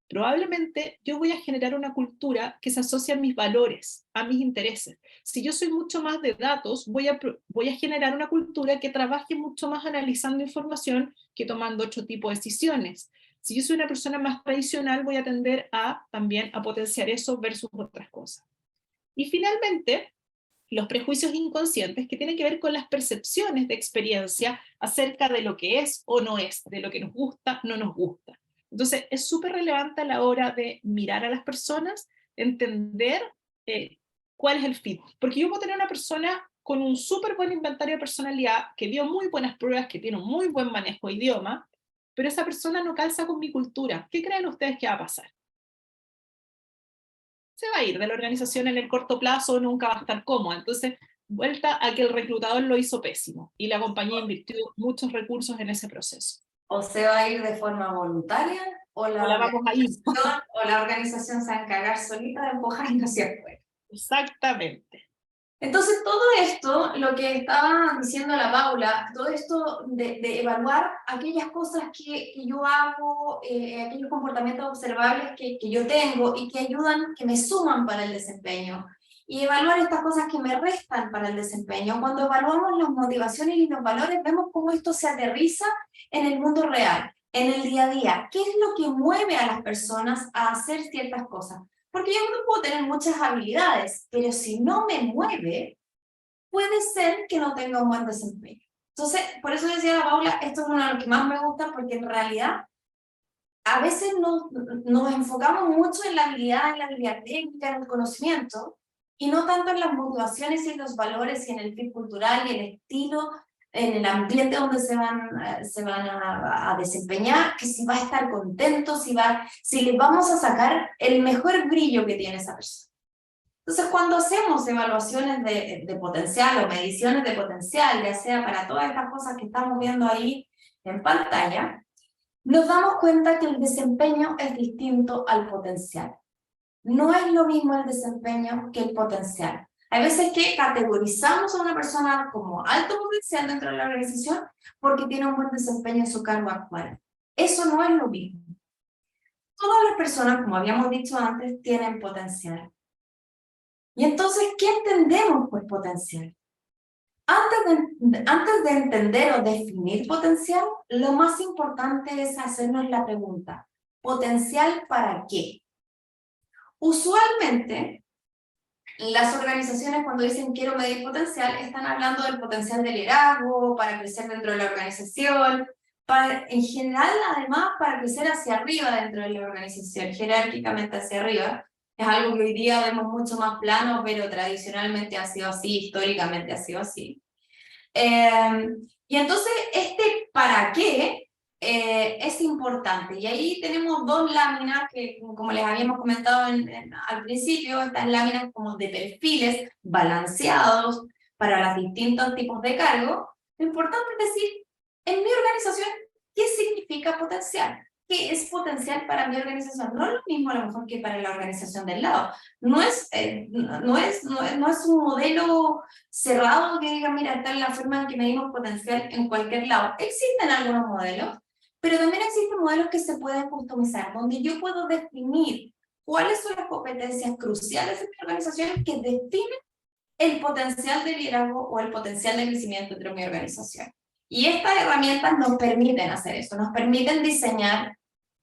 probablemente yo voy a generar una cultura que se asocia a mis valores, a mis intereses. Si yo soy mucho más de datos, voy a generar una cultura que trabaje mucho más analizando información que tomando otro tipo de decisiones. Si yo soy una persona más tradicional, voy a tender también a potenciar eso versus otras cosas. Y finalmente, los prejuicios inconscientes, que tienen que ver con las percepciones de experiencia acerca de lo que es o no es, de lo que nos gusta, no nos gusta. Entonces, es súper relevante a la hora de mirar a las personas, entender cuál es el fit. Porque yo puedo tener una persona con un súper buen inventario de personalidad, que dio muy buenas pruebas, que tiene un muy buen manejo de idioma, pero esa persona no calza con mi cultura. ¿Qué creen ustedes que va a pasar? Se va a ir de la organización en el corto plazo, nunca va a estar cómoda. Entonces, vuelta a que el reclutador lo hizo pésimo y la compañía invirtió muchos recursos en ese proceso. O se va a ir de forma voluntaria, o la vamos a ir. O la organización se va a encargar solita de empujarnos hacia afuera. Exactamente. Entonces, todo esto, lo que estaba diciendo la Paula, todo esto de evaluar aquellas cosas que yo hago, aquellos comportamientos observables que yo tengo y que ayudan, que me suman para el desempeño, y evaluar estas cosas que me restan para el desempeño. Cuando evaluamos las motivaciones y los valores, vemos cómo esto se aterriza en el mundo real, en el día a día. ¿Qué es lo que mueve a las personas a hacer ciertas cosas? Porque yo no puedo tener muchas habilidades, pero si no me mueve, puede ser que no tenga un buen desempeño. Entonces, por eso decía Paula, esto es uno de los que más me gusta, porque en realidad a veces nos enfocamos mucho en la habilidad técnica, en el conocimiento, y no tanto en las motivaciones y en los valores y en el fit cultural y el estilo, en el ambiente donde se van a desempeñar, que si va a estar contento, si le vamos a sacar el mejor brillo que tiene esa persona. Entonces, cuando hacemos evaluaciones de potencial o mediciones de potencial, ya sea para todas estas cosas que estamos viendo ahí en pantalla, nos damos cuenta que el desempeño es distinto al potencial. No es lo mismo el desempeño que el potencial. Hay veces que categorizamos a una persona como alto potencial dentro de la organización porque tiene un buen desempeño en su cargo actual. Eso no es lo mismo. Todas las personas, como habíamos dicho antes, tienen potencial. Y entonces, ¿qué entendemos por potencial? Antes de entender o definir potencial, lo más importante es hacernos la pregunta, ¿potencial para qué? Usualmente, las organizaciones cuando dicen quiero medir potencial, están hablando del potencial de liderazgo, para crecer dentro de la organización, en general, además, para crecer hacia arriba dentro de la organización, jerárquicamente hacia arriba. Es algo que hoy día vemos mucho más plano, pero tradicionalmente ha sido así, históricamente ha sido así. Y entonces, este para qué es importante. Y ahí tenemos dos láminas que, como les habíamos comentado al principio, estas láminas como de perfiles balanceados para los distintos tipos de cargo. Lo importante es decir, en mi organización, ¿qué significa potencial? ¿Qué es potencial para mi organización? No es lo mismo a lo mejor que para la organización del lado. No es un modelo cerrado que diga, mira, esta es la forma en que medimos potencial en cualquier lado. Existen algunos modelos, pero también existen modelos que se pueden customizar, donde yo puedo definir cuáles son las competencias cruciales en mi organización que definen el potencial de liderazgo o el potencial de crecimiento dentro de mi organización. Y estas herramientas nos permiten hacer eso, nos permiten diseñar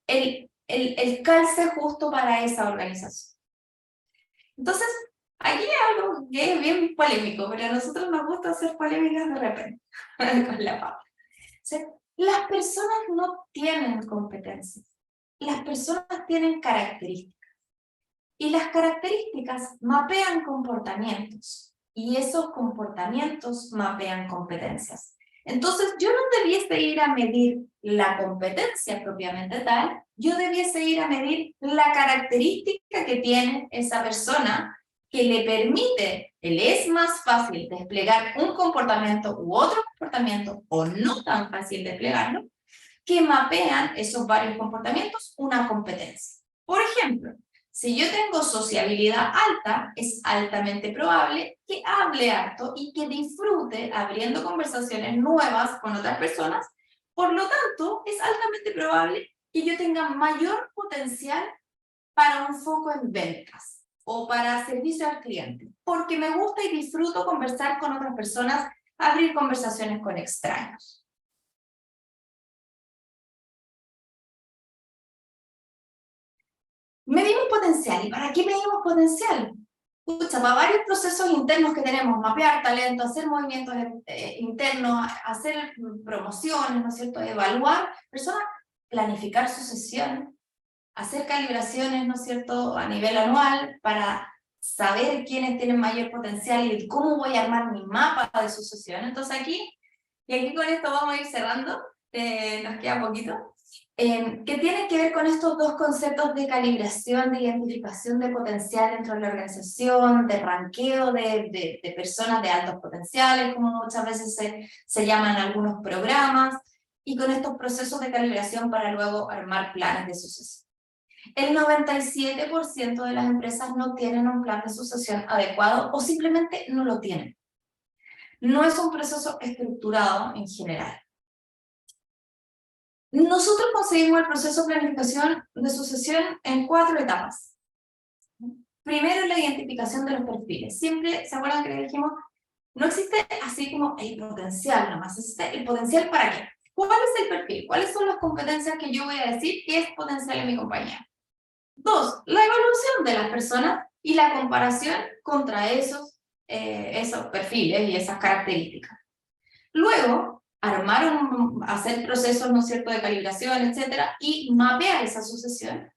el calce justo para esa organización. Entonces, aquí hay algo que es bien polémico, pero a nosotros nos gusta hacer polémicas de repente con la Paula. O sea, las personas no tienen competencias, las personas tienen características. Y las características mapean comportamientos, y esos comportamientos mapean competencias. Entonces, yo no debiese ir a medir la competencia propiamente tal, yo debiese ir a medir la característica que tiene esa persona que le permite, le es más fácil desplegar un comportamiento u otro comportamiento, o no tan fácil desplegarlo, que mapean esos varios comportamientos una competencia. Por ejemplo, si yo tengo sociabilidad alta, es altamente probable que hable harto y que disfrute abriendo conversaciones nuevas con otras personas. Por lo tanto, es altamente probable que yo tenga mayor potencial para un foco en ventas o para servicio al cliente, porque me gusta y disfruto conversar con otras personas, abrir conversaciones con extraños. Medimos potencial. ¿Y para qué medimos potencial? Escucha, para varios procesos internos que tenemos, mapear talento, hacer movimientos internos, hacer promociones, ¿no es cierto?, evaluar personas, planificar sucesiones, hacer calibraciones, ¿no es cierto?, a nivel anual para saber quiénes tienen mayor potencial y cómo voy a armar mi mapa de sucesión. Entonces aquí con esto vamos a ir cerrando, nos queda poquito. Que tiene que ver con estos dos conceptos de calibración, de identificación de potencial dentro de la organización, de ranqueo de personas de altos potenciales, como muchas veces se llaman algunos programas, y con estos procesos de calibración para luego armar planes de sucesión. El 97% de las empresas no tienen un plan de sucesión adecuado o simplemente no lo tienen. No es un proceso estructurado en general. Nosotros conseguimos el proceso de planificación de sucesión en 4 etapas. Primero, la identificación de los perfiles. Siempre, ¿se acuerdan que dijimos? No existe así como el potencial nomás, existe el potencial para qué. ¿Cuál es el perfil? ¿Cuáles son las competencias que yo voy a decir que es potencial en mi compañía? 2, la evaluación de las personas y la comparación contra esos perfiles y esas características. Luego, hacer procesos, ¿no es cierto?, de calibración, etcétera, y mapear esa sucesión.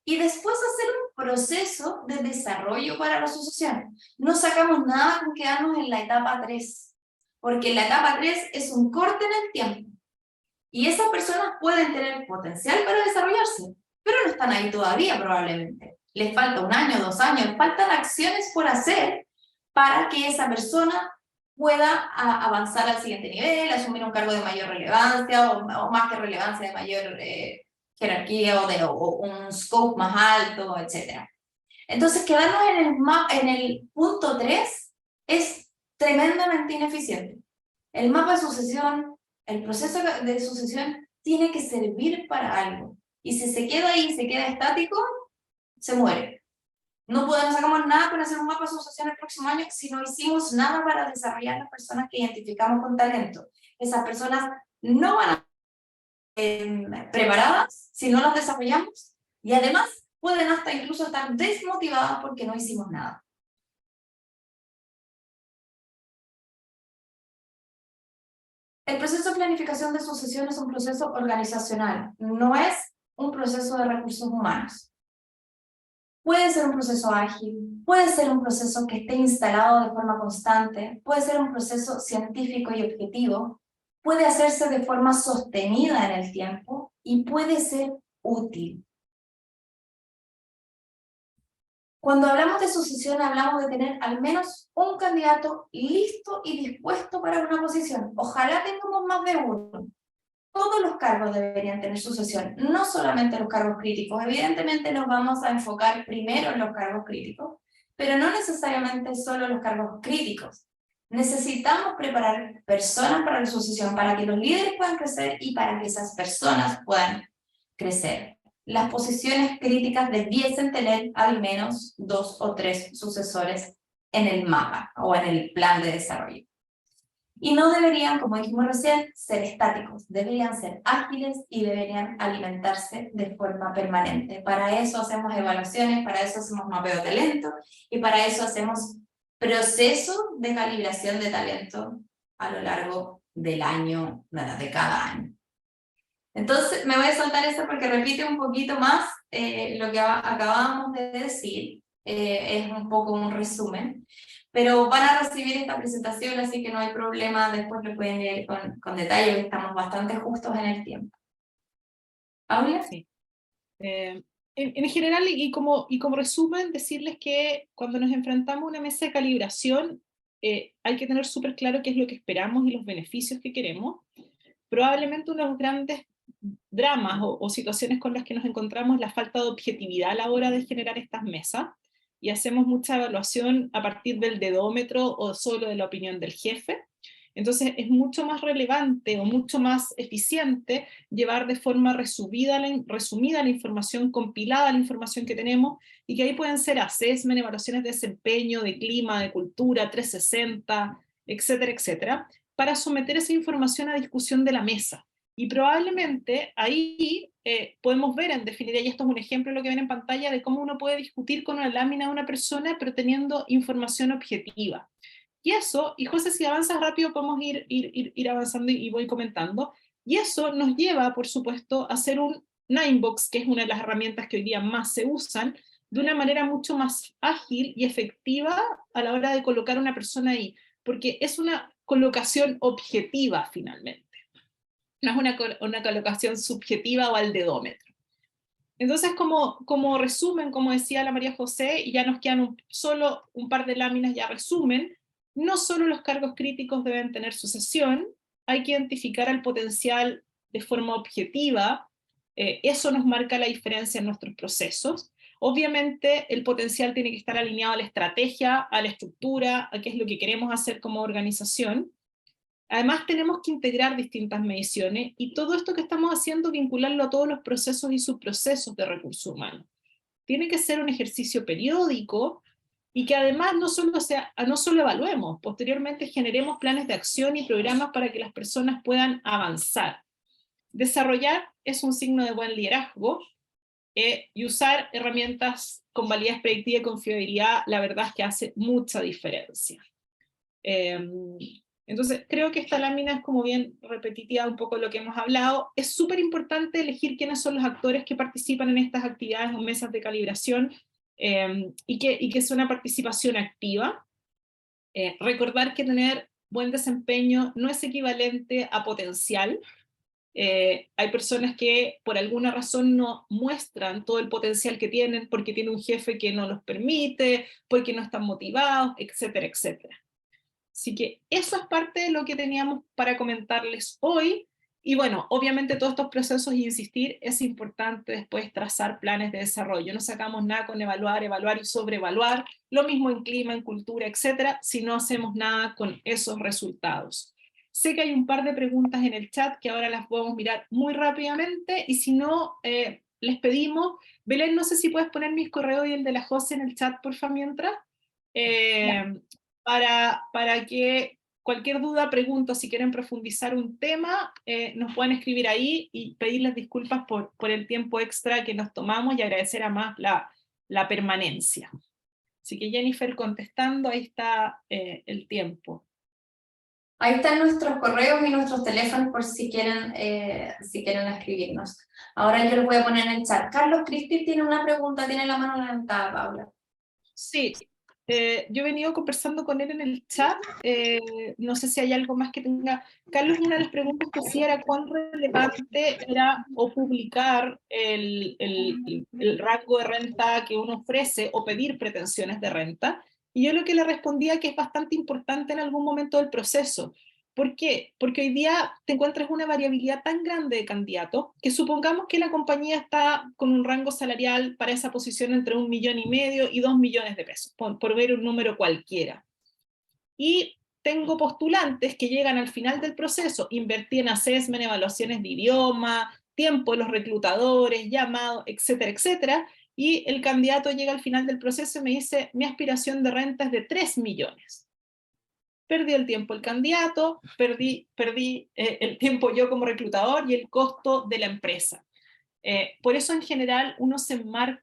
Y después hacer un proceso de desarrollo para la sucesión. No sacamos nada con quedarnos en la etapa 3, porque la etapa 3 es un corte en el tiempo. Y esas personas pueden tener potencial para desarrollarse, pero no están ahí todavía probablemente. le falta 1 año, 2 años, faltan acciones por hacer para que esa persona pueda avanzar al siguiente nivel, asumir un cargo de mayor relevancia o más que relevancia, de mayor jerarquía o un scope más alto, etc. Entonces, quedarnos en el punto 3 es tremendamente ineficiente. El mapa de sucesión, el proceso de sucesión tiene que servir para algo. Y si se queda ahí, se queda estático, se muere. No sacamos nada con hacer un mapa de sucesión el próximo año si no hicimos nada para desarrollar las personas que identificamos con talento. Esas personas no van a estar preparadas si no las desarrollamos, y además pueden hasta incluso estar desmotivadas porque no hicimos nada. El proceso de planificación de sucesión es un proceso organizacional, no es un proceso de recursos humanos. Puede ser un proceso ágil, puede ser un proceso que esté instalado de forma constante, puede ser un proceso científico y objetivo, puede hacerse de forma sostenida en el tiempo y puede ser útil. Cuando hablamos de sucesión, hablamos de tener al menos un candidato listo y dispuesto para una posición. Ojalá tengamos más de uno. Todos los cargos deberían tener sucesión, no solamente los cargos críticos. Evidentemente nos vamos a enfocar primero en los cargos críticos, pero no necesariamente solo los cargos críticos. Necesitamos preparar personas para la sucesión, para que los líderes puedan crecer y para que esas personas puedan crecer. Las posiciones críticas debiesen tener al menos 2 o 3 sucesores en el mapa o en el plan de desarrollo. Y no deberían, como dijimos recién, ser estáticos, deberían ser ágiles y deberían alimentarse de forma permanente. Para eso hacemos evaluaciones, para eso hacemos mapeo de talento y para eso hacemos proceso de calibración de talento a lo largo del año, de cada año. Entonces me voy a saltar esto porque repite un poquito más lo que acabamos de decir, es un poco un resumen. Pero van a recibir esta presentación, así que no hay problema, después lo pueden leer con detalle, estamos bastante justos en el tiempo. ¿Paula? Sí. En general, y como resumen, decirles que cuando nos enfrentamos a una mesa de calibración, hay que tener súper claro qué es lo que esperamos y los beneficios que queremos. Probablemente uno de los grandes dramas o situaciones con las que nos encontramos es la falta de objetividad a la hora de generar estas mesas, y hacemos mucha evaluación a partir del dedómetro o solo de la opinión del jefe. Entonces es mucho más relevante o mucho más eficiente llevar de forma resumida la información, compilada la información que tenemos, y que ahí pueden ser assessment, evaluaciones de desempeño, de clima, de cultura, 360, etcétera, etcétera, para someter esa información a discusión de la mesa. Y probablemente ahí podemos ver en definitiva, y esto es un ejemplo de lo que ven en pantalla, de cómo uno puede discutir con una lámina de una persona, pero teniendo información objetiva. Y eso, y José, si avanzas rápido podemos ir avanzando y voy comentando, y eso nos lleva, por supuesto, a hacer un Ninebox, que es una de las herramientas que hoy día más se usan, de una manera mucho más ágil y efectiva a la hora de colocar a una persona ahí, porque es una colocación objetiva finalmente. No es una colocación subjetiva o al dedómetro. Entonces, como resumen, como decía la María José, y ya nos quedan solo un par de láminas ya resumen, no solo los cargos críticos deben tener sucesión, hay que identificar el potencial de forma objetiva, eso nos marca la diferencia en nuestros procesos. Obviamente el potencial tiene que estar alineado a la estrategia, a la estructura, a qué es lo que queremos hacer como organización. Además tenemos que integrar distintas mediciones y todo esto que estamos haciendo vincularlo a todos los procesos y subprocesos de recursos humanos. Tiene que ser un ejercicio periódico y que además no solo evaluemos, posteriormente generemos planes de acción y programas para que las personas puedan avanzar. Desarrollar es un signo de buen liderazgo, y usar herramientas con validez predictiva y confiabilidad, la verdad es que hace mucha diferencia. Entonces, creo que esta lámina es como bien repetitiva un poco lo que hemos hablado. Es súper importante elegir quiénes son los actores que participan en estas actividades o mesas de calibración, y que sea una participación activa. Recordar que tener buen desempeño no es equivalente a potencial. Hay personas que por alguna razón no muestran todo el potencial que tienen porque tiene un jefe que no los permite, porque no están motivados, etcétera, etcétera. Así que eso es parte de lo que teníamos para comentarles hoy. Y bueno, obviamente todos estos procesos, insistir, es importante después trazar planes de desarrollo. No sacamos nada con evaluar, evaluar y sobreevaluar, lo mismo en clima, en cultura, etcétera, si no hacemos nada con esos resultados. Sé que hay un par de preguntas en el chat que ahora las podemos mirar muy rápidamente, y si no, les pedimos, Belén, no sé si puedes poner mis correos y el de la José en el chat, porfa, mientras, para que cualquier duda, pregunta, si quieren profundizar un tema, nos pueden escribir ahí, y pedirles disculpas por el tiempo extra que nos tomamos, y agradecer a más la permanencia. Así que Jennifer contestando, ahí está el tiempo. Ahí están nuestros correos y nuestros teléfonos por si quieren escribirnos. Ahora yo les voy a poner en el chat. Carlos Cristi tiene una pregunta, tiene la mano levantada, Paula. Sí, yo he venido conversando con él en el chat, no sé si hay algo más que tenga. Carlos, una de las preguntas que hacía era cuán relevante era o publicar el rango de renta que uno ofrece, o pedir pretensiones de renta, y yo lo que le respondía que es bastante importante en algún momento del proceso. ¿Por qué? Porque hoy día te encuentras una variabilidad tan grande de candidatos, que supongamos que la compañía está con un rango salarial para esa posición entre 1,5 millones y 2 millones de pesos, por ver un número cualquiera. Y tengo postulantes que llegan al final del proceso, invertí en assessment, evaluaciones de idioma, tiempo de los reclutadores, llamados, etcétera, etcétera, y el candidato llega al final del proceso y me dice, mi aspiración de renta es de 3 millones. Perdió el tiempo el candidato, perdí el tiempo yo como reclutador y el costo de la empresa. Por eso en general uno se enmarca